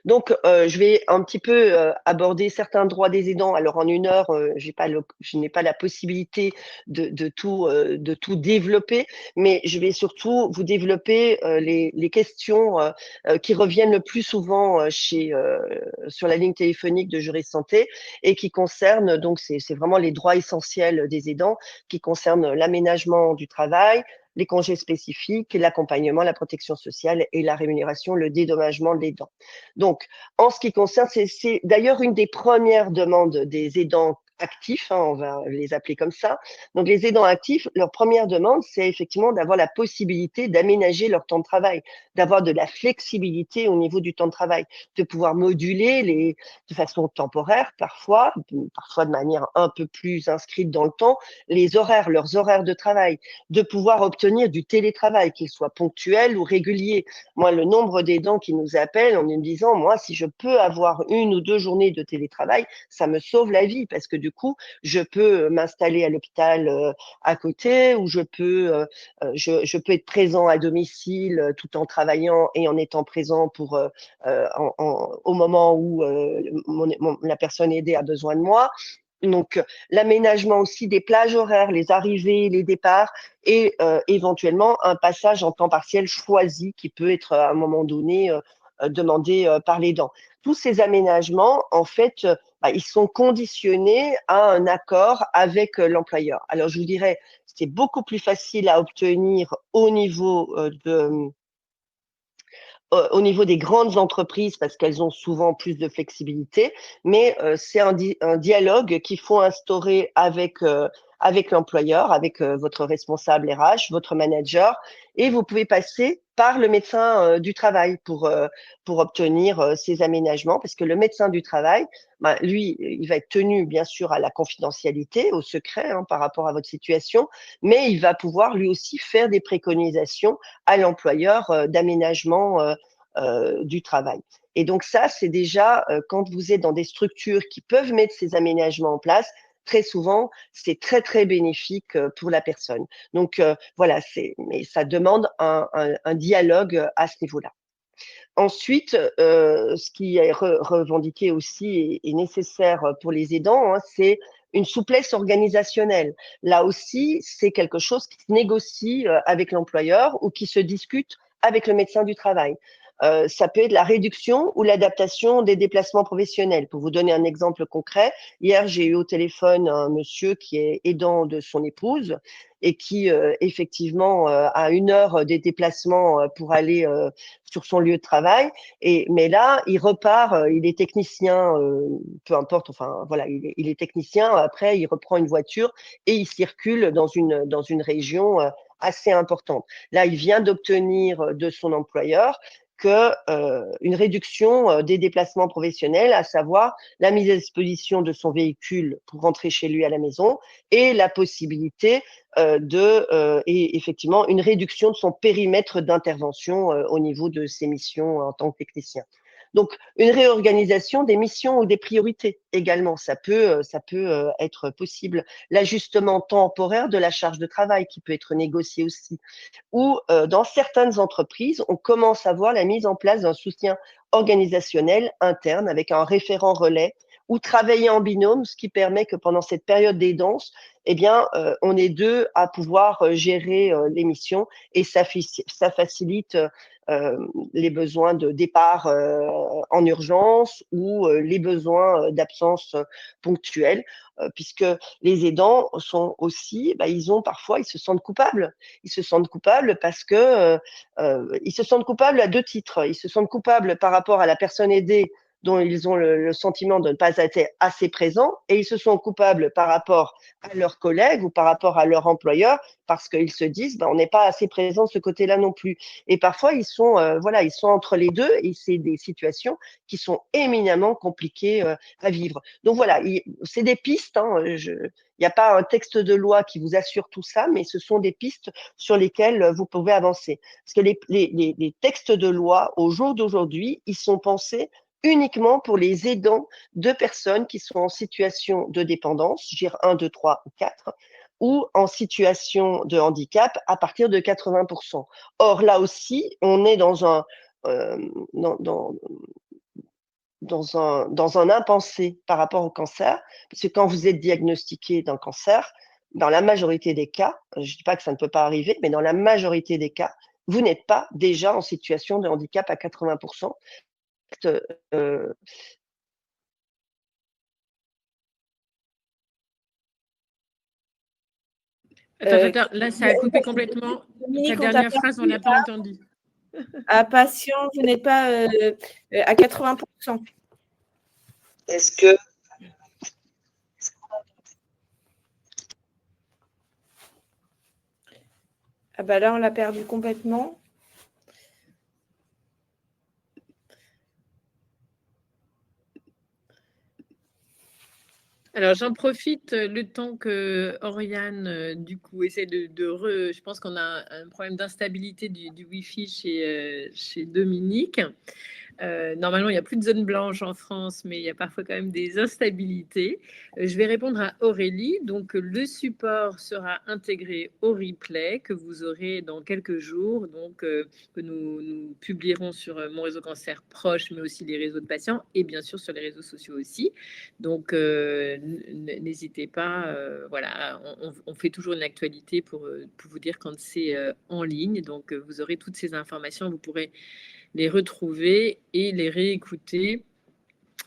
Donc, je vais un petit peu aborder certains droits des aidants. Alors, en 1 heure, je n'ai pas la possibilité de tout développer, mais je vais surtout vous développer les questions qui reviennent le plus souvent sur la ligne téléphonique de Juris Santé et qui concernent, donc, c'est vraiment les droits essentiels des aidants, qui concernent l'aménagement du travail, les congés spécifiques, l'accompagnement, la protection sociale et la rémunération, le dédommagement de l'aidant. Donc, en ce qui concerne, c'est d'ailleurs une des premières demandes des aidants actifs, on va les appeler comme ça. Donc, les aidants actifs, leur première demande, c'est effectivement d'avoir la possibilité d'aménager leur temps de travail, d'avoir de la flexibilité au niveau du temps de travail, de pouvoir moduler de façon temporaire, parfois de manière un peu plus inscrite dans le temps, leurs horaires de travail, de pouvoir obtenir du télétravail, qu'il soit ponctuel ou régulier. Moi, le nombre d'aidants qui nous appellent en nous disant, moi, si je peux avoir 1 ou 2 journées de télétravail, ça me sauve la vie parce que du coup, je peux m'installer à l'hôpital à côté ou je peux être présent à domicile tout en travaillant et en étant présent au moment où la personne aidée a besoin de moi. Donc, l'aménagement aussi des plages horaires, les arrivées, les départs et éventuellement un passage en temps partiel choisi qui peut être à un moment donné demandé par l'aidant. Tous ces aménagements, en fait, ils sont conditionnés à un accord avec l'employeur. Alors, je vous dirais, c'est beaucoup plus facile à obtenir au niveau des grandes entreprises parce qu'elles ont souvent plus de flexibilité, mais c'est un dialogue qu'il faut instaurer avec l'employeur, avec votre responsable RH, votre manager, et vous pouvez passer par le médecin du travail pour obtenir ces aménagements, parce que le médecin du travail, lui, il va être tenu bien sûr à la confidentialité, au secret par rapport à votre situation, mais il va pouvoir lui aussi faire des préconisations à l'employeur d'aménagement du travail. Et donc ça, c'est déjà quand vous êtes dans des structures qui peuvent mettre ces aménagements en place, très souvent, c'est très, très bénéfique pour la personne. Donc voilà, mais ça demande un dialogue à ce niveau-là. Ensuite, ce qui est revendiqué aussi et nécessaire pour les aidants, c'est une souplesse organisationnelle. Là aussi, c'est quelque chose qui se négocie avec l'employeur ou qui se discute avec le médecin du travail. Ça peut être la réduction ou l'adaptation des déplacements professionnels. Pour vous donner un exemple concret, hier, j'ai eu au téléphone un monsieur qui est aidant de son épouse et qui, effectivement, a 1 heure des déplacements pour aller sur son lieu de travail. Mais là, il repart, il est technicien, peu importe, enfin voilà, il est technicien. Après, il reprend une voiture et il circule dans une région assez importante. Là, il vient d'obtenir de son employeur une réduction des déplacements professionnels, à savoir la mise à disposition de son véhicule pour rentrer chez lui à la maison et la possibilité et effectivement une réduction de son périmètre d'intervention au niveau de ses missions en tant que technicien. Donc, une réorganisation des missions ou des priorités également, ça peut être possible. L'ajustement temporaire de la charge de travail qui peut être négocié aussi. Ou dans certaines entreprises, on commence à voir la mise en place d'un soutien organisationnel interne avec un référent relais ou travailler en binôme, ce qui permet que pendant cette période d'aidance, eh bien, on est deux à pouvoir gérer les missions et ça facilite les besoins de départ en urgence ou les besoins d'absence ponctuelle, puisque les aidants sont aussi, ils se sentent coupables. Ils se sentent coupables parce que ils se sentent coupables à deux titres. Ils se sentent coupables par rapport à la personne aidée dont ils ont le sentiment de ne pas être assez présents, et ils se sentent coupables par rapport à leurs collègues ou par rapport à leur employeur parce qu'ils se disent on n'est pas assez présent de ce côté-là non plus. Et parfois ils sont entre les deux et c'est des situations qui sont éminemment compliquées à vivre. Donc voilà, c'est des pistes. Il n'y a pas un texte de loi qui vous assure tout ça, mais ce sont des pistes sur lesquelles vous pouvez avancer. Parce que les textes de loi au jour d'aujourd'hui, ils sont pensés uniquement pour les aidants de personnes qui sont en situation de dépendance, je veux dire 1, 2, 3 ou 4, ou en situation de handicap à partir de 80%. Or, là aussi, on est dans un impensé par rapport au cancer, parce que quand vous êtes diagnostiqué d'un cancer, dans la majorité des cas, je ne dis pas que ça ne peut pas arriver, mais dans la majorité des cas, vous n'êtes pas déjà en situation de handicap à 80%. Euh, Attends, là, ça a coupé complètement. Dominique, Ta dernière phrase, on ne l'a pas entendue. À patient, vous n'êtes pas à 80%. Est-ce que Ah bah là, on l'a perdu complètement. Alors, j'en profite le temps que Oriane, du coup, essaie je pense qu'on a un problème d'instabilité du Wi-Fi chez Dominique. Normalement, il n'y a plus de zone blanche en France, mais il y a parfois quand même des instabilités. Je vais répondre à Aurélie. Donc, le support sera intégré au replay que vous aurez dans quelques jours, donc que nous publierons sur Mon Réseau Cancer proche, mais aussi les réseaux de patients et bien sûr sur les réseaux sociaux aussi. Donc, n'hésitez pas. Voilà, on fait toujours une actualité pour vous dire quand c'est en ligne. Donc, vous aurez toutes ces informations. Vous pourrez les retrouver et les réécouter.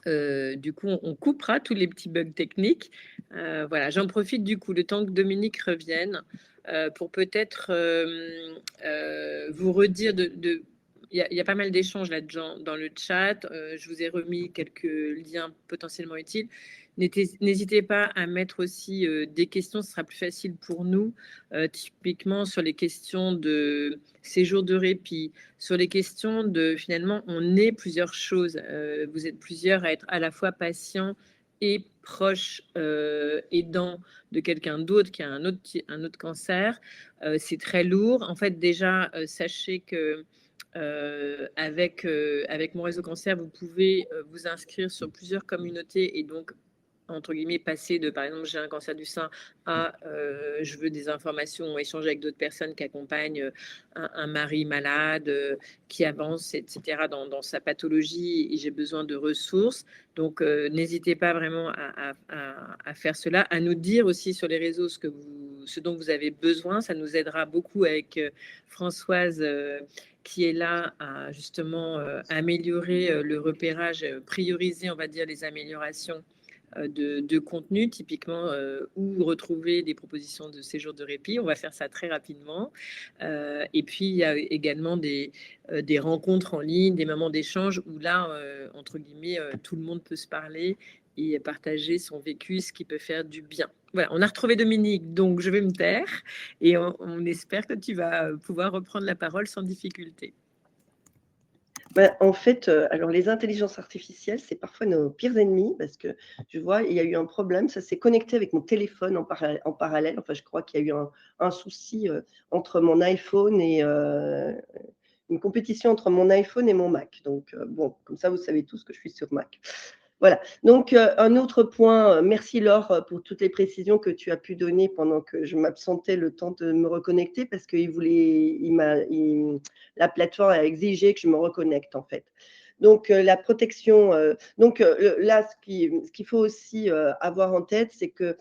Du coup, on coupera tous les petits bugs techniques. Voilà, j'en profite du coup, le temps que Dominique revienne, pour peut-être vous redire il y a pas mal d'échanges là-dedans dans le chat. Je vous ai remis quelques liens potentiellement utiles. N'hésitez pas à mettre aussi des questions, ce sera plus facile pour nous, typiquement sur les questions de séjour de répit, sur les questions de finalement, on est plusieurs choses. Vous êtes plusieurs à être à la fois patient et proche aidant de quelqu'un d'autre qui a un autre cancer. C'est très lourd. En fait, déjà, sachez que avec Mon Réseau Cancer, vous pouvez vous inscrire sur plusieurs communautés et donc entre guillemets, passer de, par exemple, j'ai un cancer du sein à je veux des informations, échanger avec d'autres personnes qui accompagnent un mari malade, qui avance, etc., dans sa pathologie et j'ai besoin de ressources. Donc, n'hésitez pas vraiment à faire cela, à nous dire aussi sur les réseaux ce dont vous avez besoin. Ça nous aidera beaucoup avec Françoise. Qui est là à justement améliorer le repérage, prioriser, on va dire, les améliorations de contenu, typiquement, où retrouver des propositions de séjour de répit. On va faire ça très rapidement. Et puis, il y a également des rencontres en ligne, des moments d'échange où là, entre guillemets, tout le monde peut se parler et partager son vécu, ce qui peut faire du bien. Voilà, on a retrouvé Dominique, donc je vais me taire et on espère que tu vas pouvoir reprendre la parole sans difficulté. En fait, alors les intelligences artificielles, c'est parfois nos pires ennemis parce que je vois, il y a eu un problème, ça s'est connecté avec mon téléphone en parallèle. Enfin, je crois qu'il y a eu un souci entre mon iPhone et une compétition entre mon iPhone et mon Mac. Donc, bon, comme ça, vous savez tous que je suis sur Mac. Voilà. Donc, un autre point, merci Laure pour toutes les précisions que tu as pu donner pendant que je m'absentais le temps de me reconnecter parce que la plateforme a exigé que je me reconnecte en fait. Donc, la protection, là, ce qu'il faut aussi avoir en tête, c'est que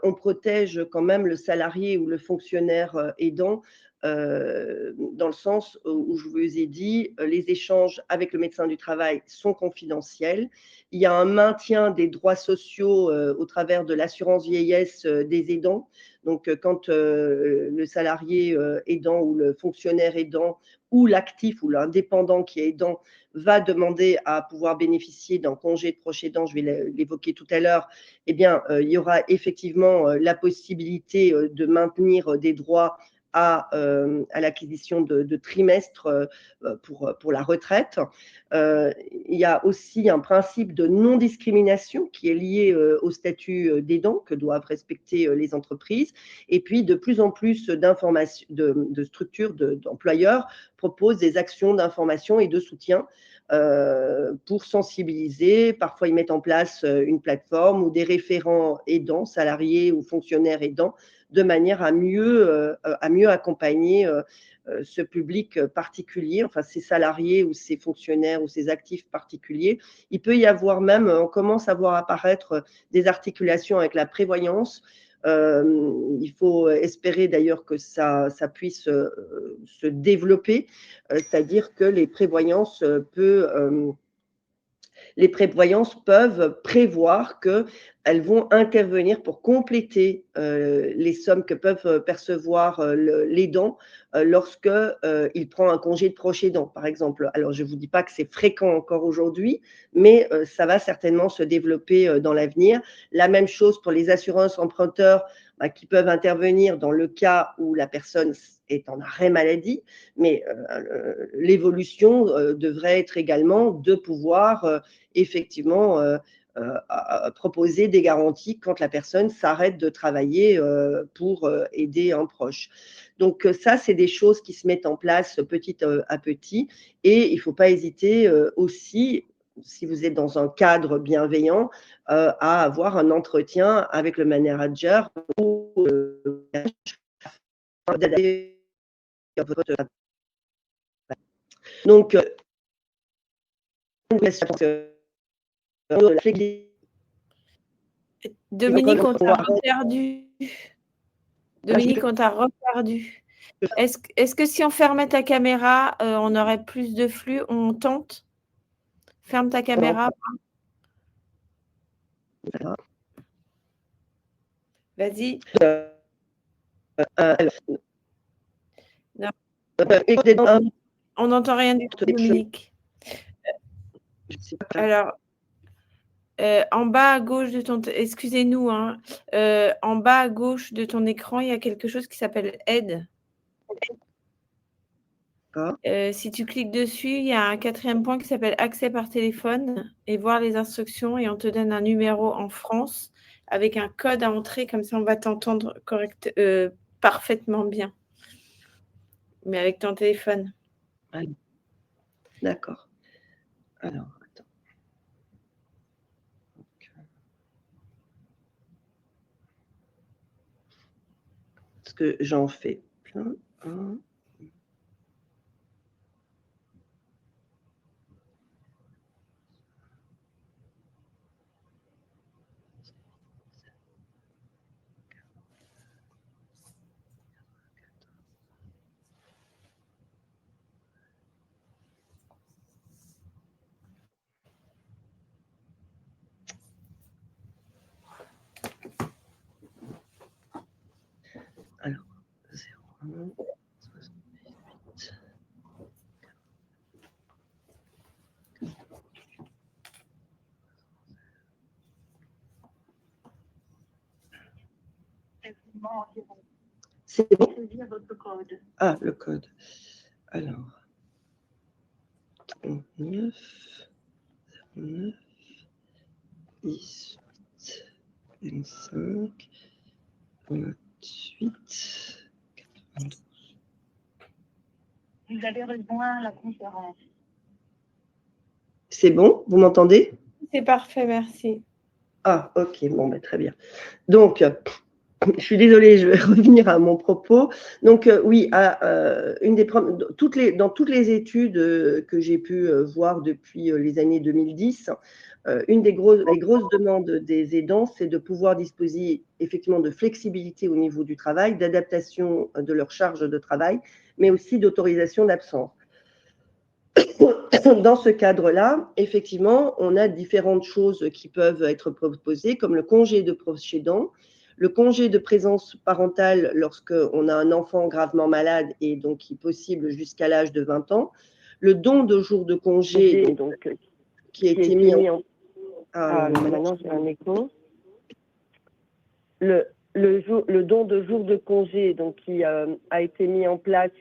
on protège quand même le salarié ou le fonctionnaire aidant, dans le sens où je vous ai dit, les échanges avec le médecin du travail sont confidentiels. Il y a un maintien des droits sociaux au travers de l'assurance vieillesse des aidants. Donc, quand le salarié aidant ou le fonctionnaire aidant ou l'actif ou l'indépendant qui est aidant va demander à pouvoir bénéficier d'un congé de proche aidant, je vais l'évoquer tout à l'heure, eh bien, il y aura effectivement la possibilité de maintenir des droits à l'acquisition de trimestres pour la retraite. Il y a aussi un principe de non-discrimination qui est lié au statut d'aidant que doivent respecter les entreprises. Et puis, de plus en plus de structures, d'employeurs proposent des actions d'information et de soutien pour sensibiliser. Parfois, ils mettent en place une plateforme ou des référents aidants, salariés ou fonctionnaires aidants, de manière à mieux accompagner ce public particulier, enfin ces salariés ou ces fonctionnaires ou ces actifs particuliers. Il peut y avoir même, on commence à voir apparaître des articulations avec la prévoyance. Il faut espérer d'ailleurs que ça puisse se développer, c'est-à-dire que les prévoyances peuvent prévoir qu'elles vont intervenir pour compléter les sommes que peuvent percevoir l'aidant lorsqu'il prend un congé de proche aidant, par exemple. Alors, je ne vous dis pas que c'est fréquent encore aujourd'hui, mais ça va certainement se développer dans l'avenir. La même chose pour les assurances emprunteurs qui peuvent intervenir dans le cas où la personne est en arrêt maladie, mais l'évolution devrait être également de pouvoir effectivement proposer des garanties quand la personne s'arrête de travailler pour aider un proche. Donc ça, c'est des choses qui se mettent en place petit à petit et il ne faut pas hésiter aussi, si vous êtes dans un cadre bienveillant, à avoir un entretien avec le manager ou donc Dominique, on t'a reperdu. Dominique, on t'a reperdu. Est-ce que si on fermait ta caméra, on aurait plus de flux? On tente? Ferme ta caméra. Vas-y. On n'entend rien du tout, Dominique. Alors, en bas à gauche de ton... Excusez-nous, hein, en bas à gauche de ton écran, il y a quelque chose qui s'appelle Aide. Si tu cliques dessus, il y a un 4e point qui s'appelle Accès par téléphone et voir les instructions et on te donne un numéro en France avec un code à entrer, comme ça on va t'entendre parfaitement bien. Mais avec ton téléphone. D'accord. Alors, attends. Parce que j'en fais plein. Alors, 01 68. C'est bon? Ah, le code. Alors, 9, 09, 18, 25, 28, 92. Vous avez rejoint la conférence. C'est bon? Vous m'entendez? C'est parfait, merci. Ah, ok, bon, très bien. Donc, je suis désolée, je vais revenir à mon propos. Donc, oui, dans toutes les études que j'ai pu voir depuis les années 2010, une des les grosses demandes des aidants, c'est de pouvoir disposer effectivement de flexibilité au niveau du travail, d'adaptation de leur charge de travail, mais aussi d'autorisation d'absence. Dans ce cadre-là, effectivement, on a différentes choses qui peuvent être proposées, comme le congé de proche aidant, le congé de présence parentale lorsqu'on a un enfant gravement malade et donc qui est possible jusqu'à l'âge de 20 ans, le don de jours de congé qui a été mis en... maintenant, j'ai un écho. Le don de jours de congé donc, qui a été mis en place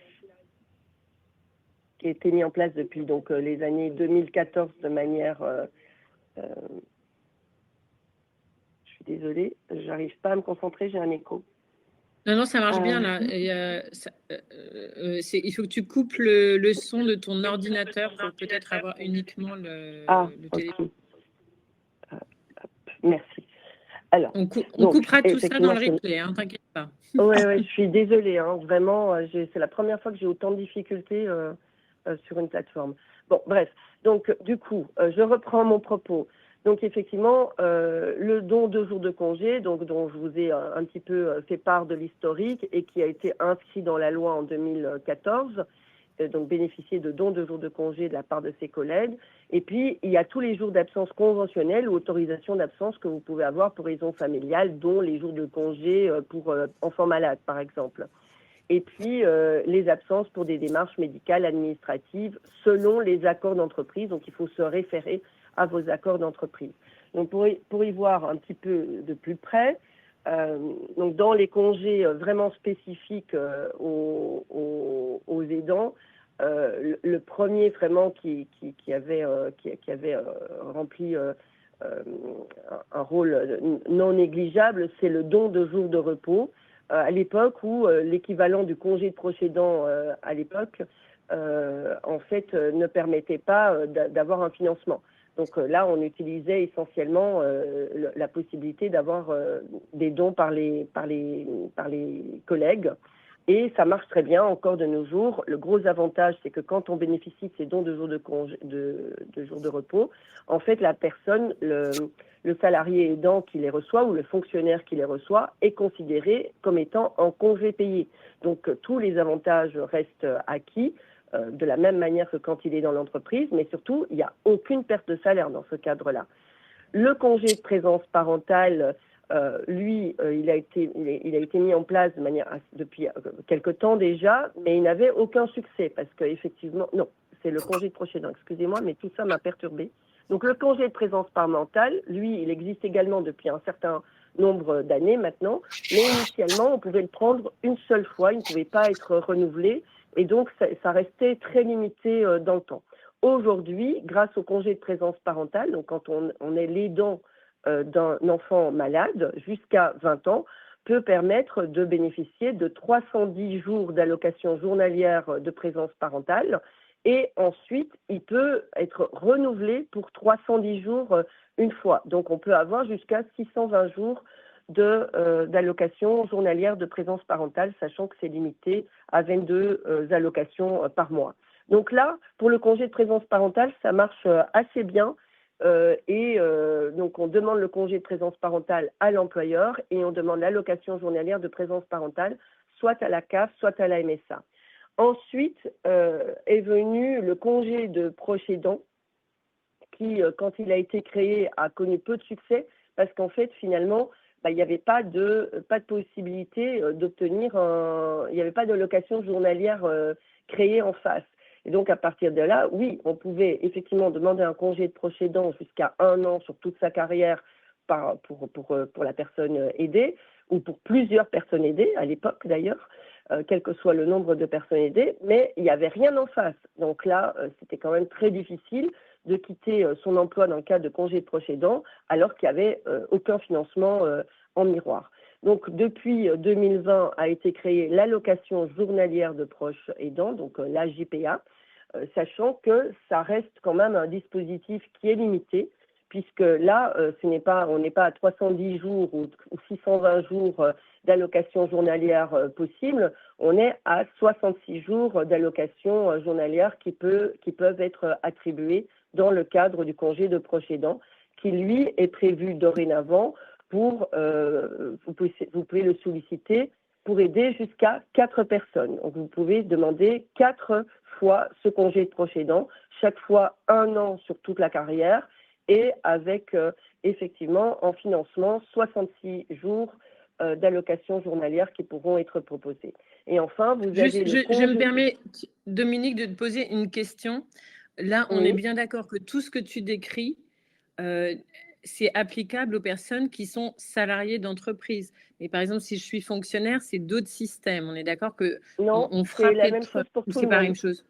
depuis donc, les années 2014 de manière... je suis désolée, j'arrive pas à me concentrer, j'ai un écho. Non, ça marche bien là. Il faut que tu coupes le son de ton ordinateur pour peut-être avoir uniquement le téléphone. Merci. Alors, on coupera tout ça dans le replay, hein, t'inquiète pas. Oui, je suis désolée. Hein, vraiment, c'est la première fois que j'ai autant de difficultés sur une plateforme. Bon, bref. Donc, du coup, je reprends mon propos. Donc, effectivement, le don de jours de congé, donc, dont je vous ai un petit peu fait part de l'historique et qui a été inscrit dans la loi en 2014, donc bénéficier de dons de jours de congé de la part de ses collègues. Et puis, il y a tous les jours d'absence conventionnelle ou autorisation d'absence que vous pouvez avoir pour raison familiale, dont les jours de congé pour enfants malades, par exemple. Et puis, les absences pour des démarches médicales, administratives, selon les accords d'entreprise. Donc, il faut se référer à vos accords d'entreprise. Donc, pour y voir un petit peu de plus près, donc dans les congés vraiment spécifiques aux aidants, le premier vraiment qui avait rempli un rôle non négligeable, c'est le don de jours de repos. À l'époque où l'équivalent du congé de proche aidant à l'époque, en fait, ne permettait pas d'avoir un financement. Donc là, on utilisait essentiellement la possibilité d'avoir des dons par les collègues. Et ça marche très bien encore de nos jours. Le gros avantage, c'est que quand on bénéficie de ces dons de jours de jours de repos, en fait, la personne, le salarié aidant qui les reçoit ou le fonctionnaire qui les reçoit est considéré comme étant en congé payé. Donc tous les avantages restent acquis. De la même manière que quand il est dans l'entreprise, mais surtout, il n'y a aucune perte de salaire dans ce cadre-là. Le congé de présence parentale, lui, il a été mis en place depuis quelque temps déjà, mais il n'avait aucun succès parce qu'effectivement, non, c'est le congé de proche aidant, excusez-moi, mais tout ça m'a perturbée. Donc le congé de présence parentale, lui, il existe également depuis un certain nombre d'années maintenant, mais initialement, on pouvait le prendre une seule fois, il ne pouvait pas être renouvelé. Et donc, ça restait très limité dans le temps. Aujourd'hui, grâce au congé de présence parentale, donc quand on est l'aidant d'un enfant malade jusqu'à 20 ans, peut permettre de bénéficier de 310 jours d'allocation journalière de présence parentale. Et ensuite, il peut être renouvelé pour 310 jours une fois. Donc, on peut avoir jusqu'à 620 jours d'allocation journalière de présence parentale, sachant que c'est limité à 22 allocations par mois. Donc là, pour le congé de présence parentale, ça marche assez bien. Donc, on demande le congé de présence parentale à l'employeur et on demande l'allocation journalière de présence parentale, soit à la CAF, soit à la MSA. Ensuite est venu le congé de proche aidant qui, quand il a été créé, a connu peu de succès parce qu'en fait, finalement, il n'y avait pas de possibilité d'obtenir il n'y avait pas d'allocation journalière créée en face. Et donc, à partir de là, oui, on pouvait effectivement demander un congé de proche aidant jusqu'à 1 an sur toute sa carrière pour la personne aidée, ou pour plusieurs personnes aidées, à l'époque d'ailleurs, quel que soit le nombre de personnes aidées, mais il n'y avait rien en face. Donc là, c'était quand même très difficile de quitter son emploi dans le cadre de congé de proche aidant, alors qu'il n'y avait aucun financement en miroir. Donc, depuis 2020 a été créée l'allocation journalière de proche aidant, donc l'AJPA, sachant que ça reste quand même un dispositif qui est limité, puisque là, on n'est pas à 310 jours ou 620 jours d'allocation journalière possible, on est à 66 jours d'allocation journalière qui peuvent être attribués dans le cadre du congé de proche aidant, qui lui est prévu dorénavant pour, vous pouvez le solliciter pour aider jusqu'à 4 personnes. Donc, vous pouvez demander 4 fois ce congé de proche aidant, chaque fois 1 an sur toute la carrière et avec effectivement en financement 66 jours d'allocation journalière qui pourront être proposés. Et enfin, vous avez je me permets, Dominique, de te poser une question. Là, on est bien d'accord que tout ce que tu décris, c'est applicable aux personnes qui sont salariées d'entreprise. Mais par exemple, si je suis fonctionnaire, c'est d'autres systèmes. On est d'accord que on fera c'est la même chose pour tout le monde. C'est pas la même chose.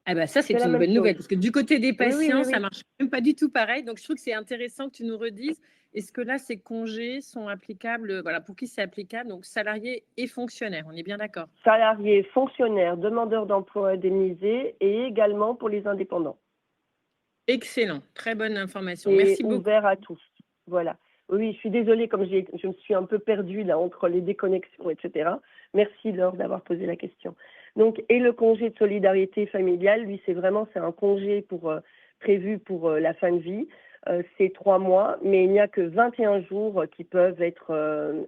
Ah bah ça, c'est une bonne nouvelle, parce que du côté des patients, ça marche même pas du tout pareil. Donc, je trouve que c'est intéressant que tu nous redises. Est-ce que là, ces congés sont applicables, voilà, pour qui c'est applicable? Donc, salariés et fonctionnaires, on est bien d'accord? Salariés, fonctionnaires, demandeurs d'emploi indemnisés et également pour les indépendants. Excellent, très bonne information. Merci beaucoup. Ouvert à tous. Voilà. Oui, je suis désolée, comme je me suis un peu perdue là entre les déconnexions, etc. Merci Laure d'avoir posé la question. Donc, et le congé de solidarité familiale, lui, c'est un congé prévu pour la fin de vie. C'est 3 mois, mais il n'y a que 21 jours qui peuvent être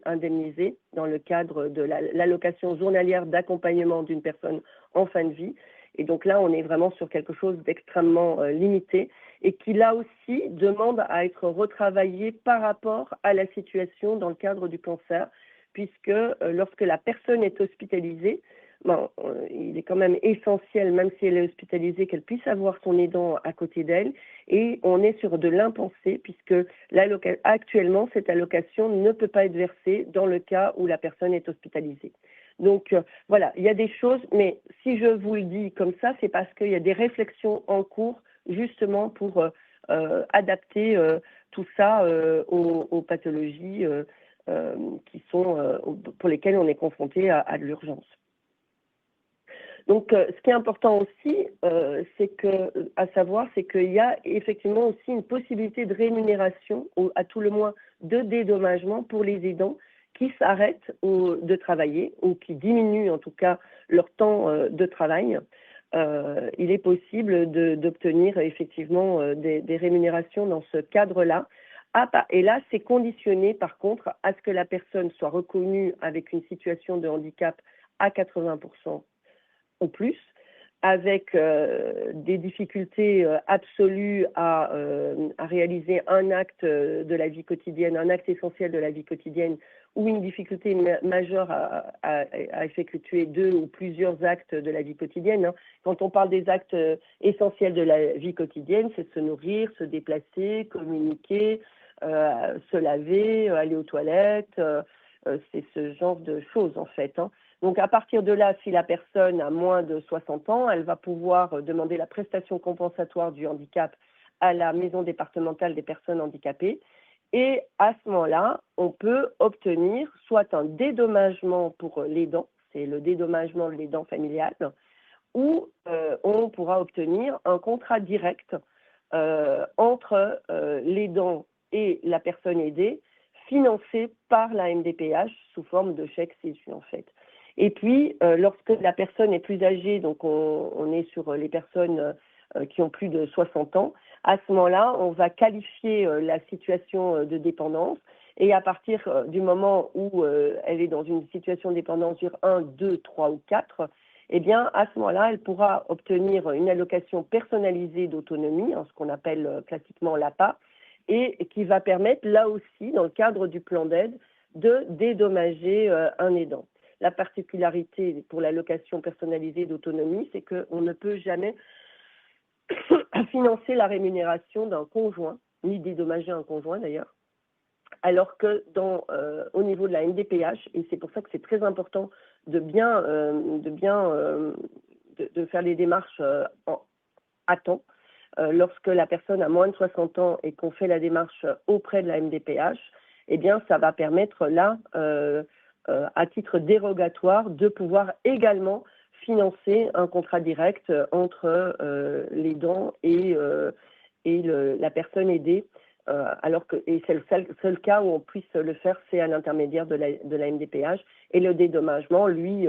indemnisés dans le cadre de l'allocation journalière d'accompagnement d'une personne en fin de vie. Et donc là, on est vraiment sur quelque chose d'extrêmement limité et qui, là aussi, demande à être retravaillé par rapport à la situation dans le cadre du cancer, puisque lorsque la personne est hospitalisée, il est quand même essentiel, même si elle est hospitalisée, qu'elle puisse avoir son aidant à côté d'elle. Et on est sur de l'impensé, puisque actuellement, cette allocation ne peut pas être versée dans le cas où la personne est hospitalisée. Donc, voilà, il y a des choses, mais si je vous le dis comme ça, c'est parce qu'il y a des réflexions en cours, justement, pour adapter tout ça aux pathologies pour lesquelles on est confronté à de l'urgence. Donc, ce qui est important aussi, c'est qu'il y a effectivement aussi une possibilité de rémunération, ou à tout le moins de dédommagement pour les aidants qui s'arrêtent de travailler ou qui diminuent en tout cas leur temps de travail. Il est possible d'obtenir effectivement des rémunérations dans ce cadre-là. Et là, c'est conditionné par contre à ce que la personne soit reconnue avec une situation de handicap à 80% ou plus, avec des difficultés absolues à réaliser un acte de la vie quotidienne, un acte essentiel de la vie quotidienne, ou une difficulté majeure à effectuer 2 ou plusieurs actes de la vie quotidienne. Quand on parle des actes essentiels de la vie quotidienne, c'est se nourrir, se déplacer, communiquer, se laver, aller aux toilettes, c'est ce genre de choses en fait. Donc, à partir de là, si la personne a moins de 60 ans, elle va pouvoir demander la prestation compensatoire du handicap à la maison départementale des personnes handicapées. Et à ce moment-là, on peut obtenir soit un dédommagement pour l'aidant, c'est le dédommagement de l'aidant familial, ou on pourra obtenir un contrat direct entre l'aidant et la personne aidée, financé par la MDPH sous forme de chèque CESU en fait. Et puis, lorsque la personne est plus âgée, donc on est sur les personnes qui ont plus de 60 ans, à ce moment-là, on va qualifier la situation de dépendance. Et à partir du moment où elle est dans une situation de dépendance sur 1, 2, 3 ou 4, eh bien, à ce moment-là, elle pourra obtenir une allocation personnalisée d'autonomie, ce qu'on appelle classiquement l'APA, et qui va permettre, là aussi, dans le cadre du plan d'aide, de dédommager un aidant. La particularité pour l'allocation personnalisée d'autonomie, c'est qu'on ne peut jamais financer la rémunération d'un conjoint, ni dédommager un conjoint d'ailleurs, alors que au niveau de la MDPH, et c'est pour ça que c'est très important de faire les démarches à temps, lorsque la personne a moins de 60 ans et qu'on fait la démarche auprès de la MDPH, eh bien, ça va permettre là, à titre dérogatoire, de pouvoir également financer un contrat direct entre l'aidant et la personne aidée et c'est le seul cas où on puisse le faire, c'est à l'intermédiaire de la MDPH. Et le dédommagement, lui,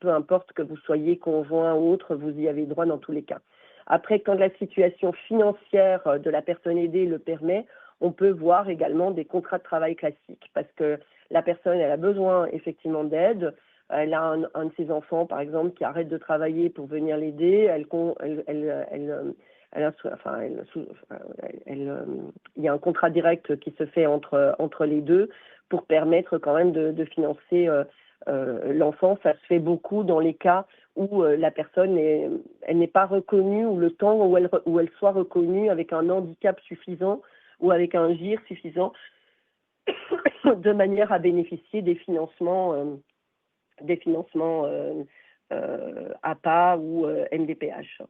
peu importe que vous soyez conjoint ou autre, vous y avez droit dans tous les cas. Après, quand la situation financière de la personne aidée le permet, on peut voir également des contrats de travail classiques, parce que la personne, elle a besoin effectivement d'aide. Elle a un de ses enfants, par exemple, qui arrête de travailler pour venir l'aider. Il y a un contrat direct qui se fait entre les deux pour permettre quand même de financer l'enfant. Ça se fait beaucoup dans les cas où la personne elle n'est pas reconnue, ou le temps où elle soit reconnue avec un handicap suffisant ou avec un GIR suffisant de manière à bénéficier des financements APA ou MDPH.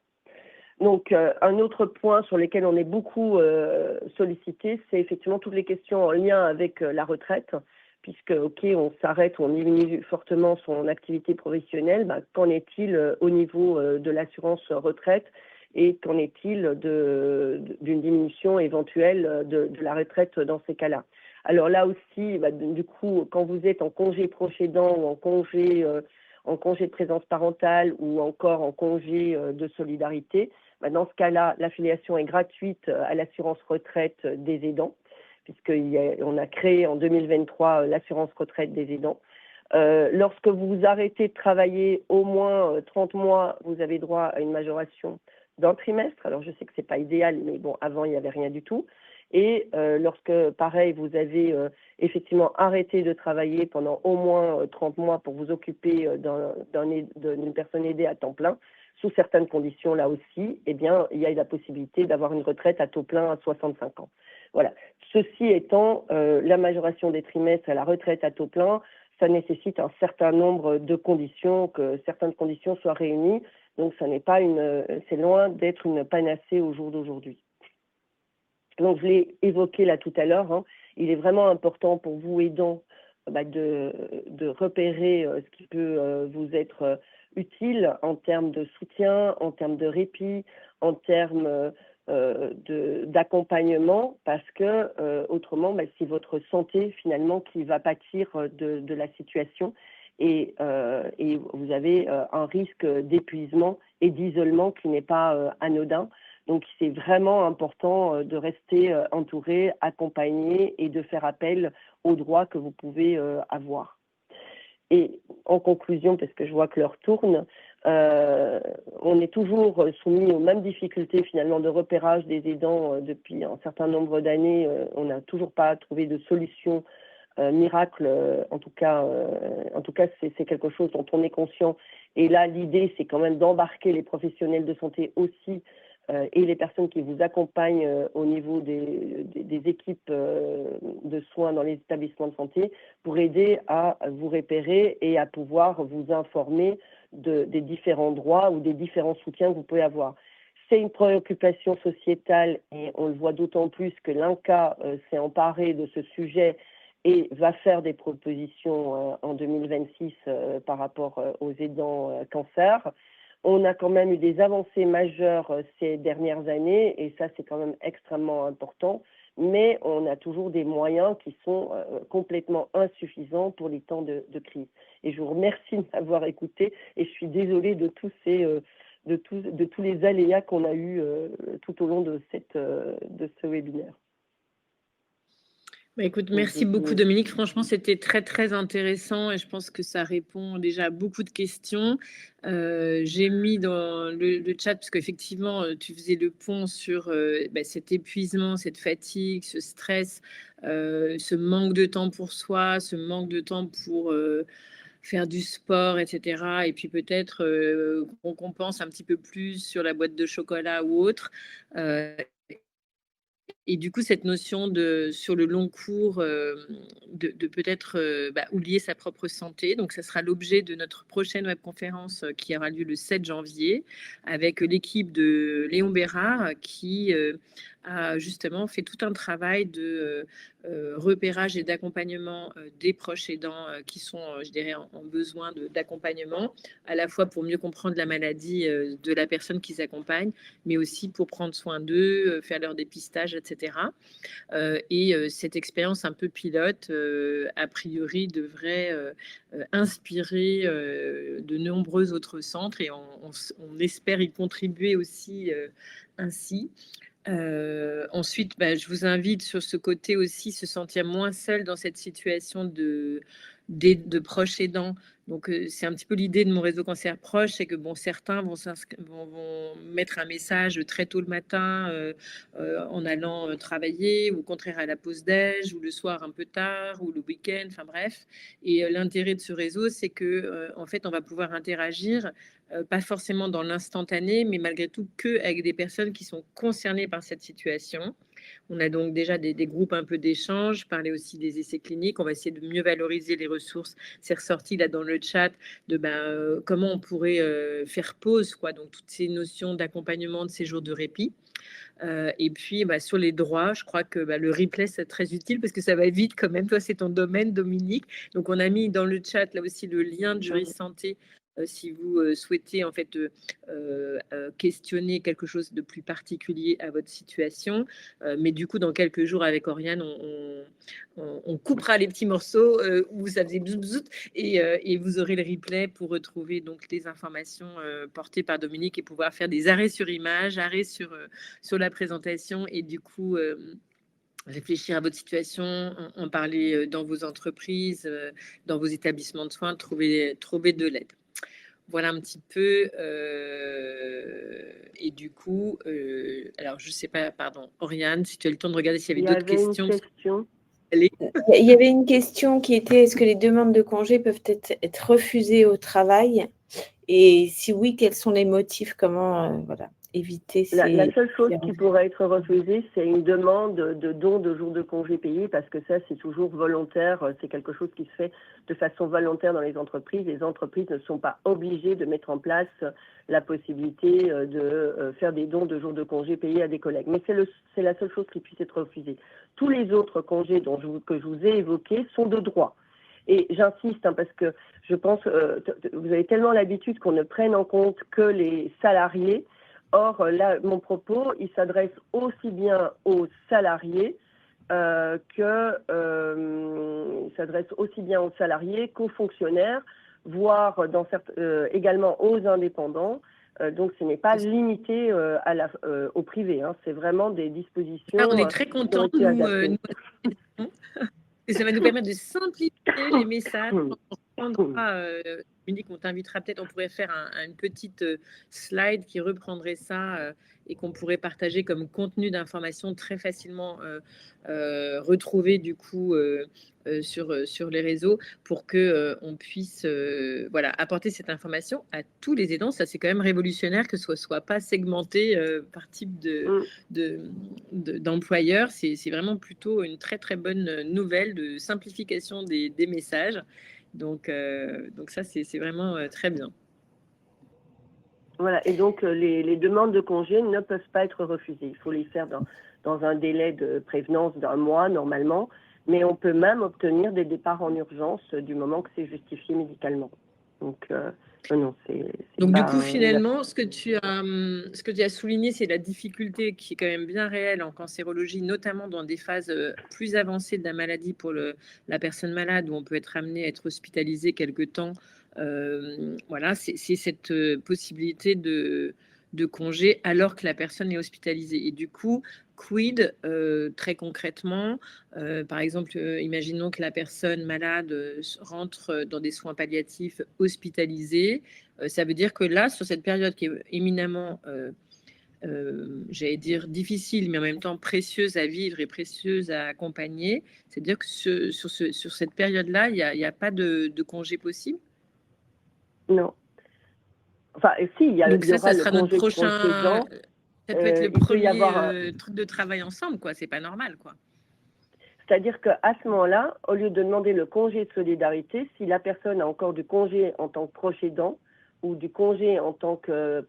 Donc, un autre point sur lequel on est beaucoup sollicité, c'est effectivement toutes les questions en lien avec la retraite, puisque, OK, on s'arrête, on diminue fortement son activité professionnelle, qu'en est-il au niveau de l'assurance retraite, et qu'en est-il d'une diminution éventuelle de la retraite dans ces cas-là? Alors là aussi, du coup, quand vous êtes en congé proche aidant ou en congé de présence parentale ou encore en congé de solidarité, dans ce cas-là, l'affiliation est gratuite à l'assurance retraite des aidants, puisqu'on a créé en 2023 l'assurance retraite des aidants. Lorsque vous arrêtez de travailler au moins 30 mois, vous avez droit à une majoration d'un trimestre. Alors, je sais que ce n'est pas idéal, mais bon, avant, il n'y avait rien du tout. Et lorsque, pareil, vous avez effectivement arrêté de travailler pendant au moins 30 mois pour vous occuper d'une personne aidée à temps plein, sous certaines conditions, là aussi, eh bien, il y a la possibilité d'avoir une retraite à taux plein à 65 ans. Voilà. Ceci étant, la majoration des trimestres à la retraite à taux plein, ça nécessite un certain nombre de conditions, que certaines conditions soient réunies. Donc, c'est loin d'être une panacée au jour d'aujourd'hui. Donc, je l'ai évoqué là tout à l'heure, il est vraiment important pour vous aidants de repérer ce qui peut vous être utile en termes de soutien, en termes de répit, en termes d'accompagnement, parce que autrement, c'est votre santé finalement qui va pâtir de la situation, et vous avez un risque d'épuisement et d'isolement qui n'est pas anodin. Donc, c'est vraiment important de rester entouré, accompagné, et de faire appel aux droits que vous pouvez avoir. Et en conclusion, parce que je vois que l'heure tourne, on est toujours soumis aux mêmes difficultés finalement de repérage des aidants depuis un certain nombre d'années. On n'a toujours pas trouvé de solution miracle. En tout cas, c'est quelque chose dont on est conscient. Et là, l'idée, c'est quand même d'embarquer les professionnels de santé aussi, et les personnes qui vous accompagnent au niveau des équipes de soins dans les établissements de santé, pour aider à vous repérer et à pouvoir vous informer des différents droits ou des différents soutiens que vous pouvez avoir. C'est une préoccupation sociétale, et on le voit d'autant plus que l'INCa s'est emparé de ce sujet et va faire des propositions en 2026 par rapport aux aidants cancer. On a quand même eu des avancées majeures ces dernières années, et ça, c'est quand même extrêmement important, mais on a toujours des moyens qui sont complètement insuffisants pour les temps de crise. Et je vous remercie de m'avoir écouté, et je suis désolée de tous les aléas qu'on a eus tout au long de ce webinaire. Écoute, merci beaucoup Dominique. Franchement, c'était très, très intéressant, et je pense que ça répond déjà à beaucoup de questions. J'ai mis dans le chat, parce qu'effectivement, tu faisais le pont sur cet épuisement, cette fatigue, ce stress, ce manque de temps pour soi, ce manque de temps pour faire du sport, etc. Et puis peut-être qu'on compense un petit peu plus sur la boîte de chocolat ou autre. Et du coup, cette notion sur le long cours, de peut-être oublier sa propre santé. Donc, ça sera l'objet de notre prochaine webconférence qui aura lieu le 7 janvier avec l'équipe de Léon Bérard qui a justement fait tout un travail de repérage et d'accompagnement des proches aidants qui sont, je dirais, en besoin d'accompagnement, à la fois pour mieux comprendre la maladie de la personne qu'ils accompagnent, mais aussi pour prendre soin d'eux, faire leur dépistage, etc. Cette expérience un peu pilote, a priori, devrait inspirer de nombreux autres centres et on espère y contribuer aussi ainsi. Ensuite, je vous invite sur ce côté aussi, se sentir moins seul dans cette situation de proches aidants. Donc, c'est un petit peu l'idée de mon réseau cancer proche, c'est que certains vont mettre un message très tôt le matin en allant travailler, ou au contraire à la pause déj, ou le soir un peu tard, ou le week-end, enfin bref. Et l'intérêt de ce réseau, c'est que en fait, on va pouvoir interagir pas forcément dans l'instantané, mais malgré tout qu'avec des personnes qui sont concernées par cette situation. On a donc déjà des groupes un peu d'échange, parler aussi des essais cliniques. On va essayer de mieux valoriser les ressources. C'est ressorti là dans le chat de comment on pourrait faire pause, quoi. Donc toutes ces notions d'accompagnement de ces jours de répit. Et puis sur les droits, je crois que le replay c'est très utile parce que ça va vite quand même. Toi, c'est ton domaine, Dominique. Donc on a mis dans le chat là aussi le lien de Juris Santé. Si vous souhaitez en fait questionner quelque chose de plus particulier à votre situation, mais du coup dans quelques jours avec Oriane, on coupera les petits morceaux où ça faisait bzz, bzz, et vous aurez le replay pour retrouver donc les informations portées par Dominique et pouvoir faire des arrêts sur image, arrêts sur la présentation et du coup réfléchir à votre situation, en parler dans vos entreprises, dans vos établissements de soins, trouver de l'aide. Voilà un petit peu. Et du coup, alors je sais pas, pardon, Oriane, si tu as le temps de regarder s'il y avait d'autres questions. Il y avait une question qui était: est-ce que les demandes de congés peuvent être refusées au travail? Et si oui, quels sont les motifs? Comment éviter ces... La seule chose qui pourrait être refusée, c'est une demande de don de jours de congés payés, parce que ça, c'est toujours volontaire. C'est quelque chose qui se fait de façon volontaire dans les entreprises. Les entreprises ne sont pas obligées de mettre en place la possibilité de faire des dons de jours de congés payés à des collègues. Mais c'est la seule chose qui puisse être refusée. Tous les autres congés que je vous ai évoqués sont de droit. Et j'insiste, parce que je pense vous avez tellement l'habitude qu'on ne prenne en compte que les salariés. Or, là, mon propos, il s'adresse aussi bien aux salariés qu'aux fonctionnaires, voire également aux indépendants. Donc, ce n'est pas limité au privé. C'est vraiment des dispositions. On est très contents, et ça va nous permettre de simplifier les messages. Unique, on t'invitera peut-être, on pourrait faire une petite slide qui reprendrait ça et qu'on pourrait partager comme contenu d'information très facilement retrouvé du coup sur les réseaux pour que on puisse apporter cette information à tous les aidants. Ça, c'est quand même révolutionnaire que ce soit pas segmenté par type d'employeur. C'est vraiment plutôt une très très bonne nouvelle de simplification des messages. Donc ça, c'est vraiment très bien. Voilà, et donc les demandes de congés ne peuvent pas être refusées. Il faut les faire dans un délai de prévenance d'1 mois normalement, mais on peut même obtenir des départs en urgence du moment que c'est justifié médicalement. Donc non, donc du coup, finalement, ce que tu as souligné, c'est la difficulté qui est quand même bien réelle en cancérologie, notamment dans des phases plus avancées de la maladie pour la personne malade, où on peut être amené à être hospitalisé quelque temps. C'est cette possibilité de congé alors que la personne est hospitalisée. Et du coup, quid très concrètement, par exemple, imaginons que la personne malade rentre dans des soins palliatifs hospitalisés. Ça veut dire que là, sur cette période qui est éminemment, j'allais dire difficile, mais en même temps précieuse à vivre et précieuse à accompagner, c'est-à-dire que sur cette période-là, il n'y a pas de congé possible? Non. Enfin, si, il y aura ça sera le notre congé prochain. Ça peut être le premier truc de travail ensemble, quoi. C'est pas normal, quoi. C'est-à-dire qu'à ce moment-là, au lieu de demander le congé de solidarité, si la personne a encore du congé en tant que proche aidant ou du congé en tant que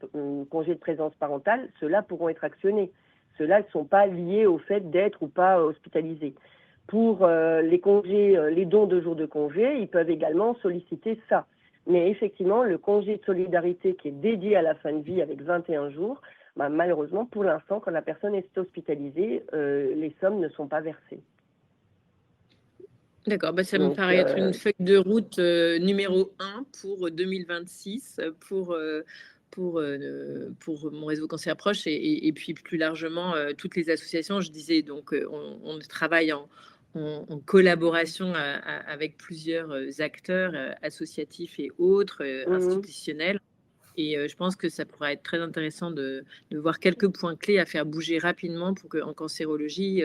congé de présence parentale, ceux-là pourront être actionnés. ceux-là ne sont pas liés au fait d'être ou pas hospitalisés. Pour les congés, les dons de jours de congé, ils peuvent également solliciter ça. Mais effectivement, le congé de solidarité qui est dédié à la fin de vie avec 21 jours, malheureusement, pour l'instant, quand la personne est hospitalisée, les sommes ne sont pas versées. D'accord, ça me Donc, paraît être une feuille de route numéro 1 pour 2026 pour mon réseau cancer proche et puis plus largement toutes les associations. Je disais, donc on travaille en collaboration avec plusieurs acteurs associatifs et autres, institutionnels. Et je pense que ça pourrait être très intéressant de voir quelques points clés à faire bouger rapidement pour qu'en cancérologie,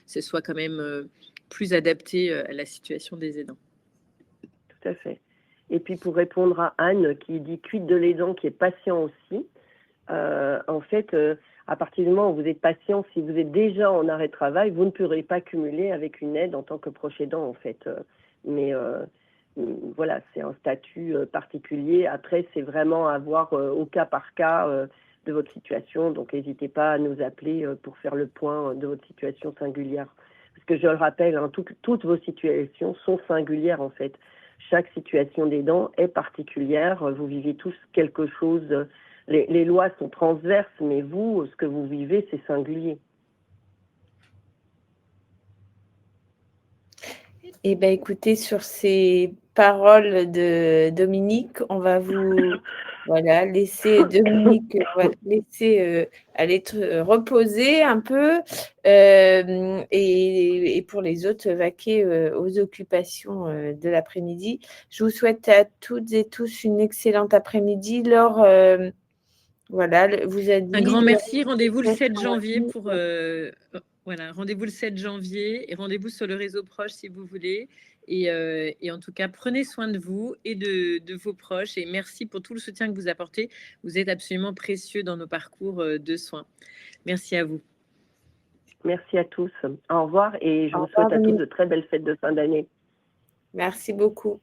ce soit quand même plus adapté à la situation des aidants. Tout à fait. Et puis pour répondre à Anne qui dit quid de l'aidant qui est patient aussi, en fait, à partir du moment où vous êtes patient, si vous êtes déjà en arrêt de travail, vous ne pourrez pas cumuler avec une aide en tant que proche aidant en fait. Mais voilà, c'est un statut particulier. Après, c'est vraiment à voir au cas par cas de votre situation. Donc, n'hésitez pas à nous appeler pour faire le point de votre situation singulière. Parce que je le rappelle, toutes vos situations sont singulières en fait. Chaque situation d'aidant est particulière. Vous vivez tous quelque chose. Les lois sont transverses, mais vous, ce que vous vivez, c'est singulier. Eh bien, écoutez, sur ces paroles de Dominique, on va vous laisser Dominique aller reposer un peu et pour les autres, vaquer aux occupations de l'après-midi. Je vous souhaite à toutes et tous une excellente après-midi. Laure, vous êtes un grand merci. Rendez-vous le 7 janvier pour... rendez-vous le 7 janvier et rendez-vous sur le réseau proche si vous voulez. Et en tout cas, prenez soin de vous et de vos proches. Et merci pour tout le soutien que vous apportez. Vous êtes absolument précieux dans nos parcours de soins. Merci à vous. Merci à tous. Au revoir et je vous souhaite à tous de très belles fêtes de fin d'année. Merci beaucoup.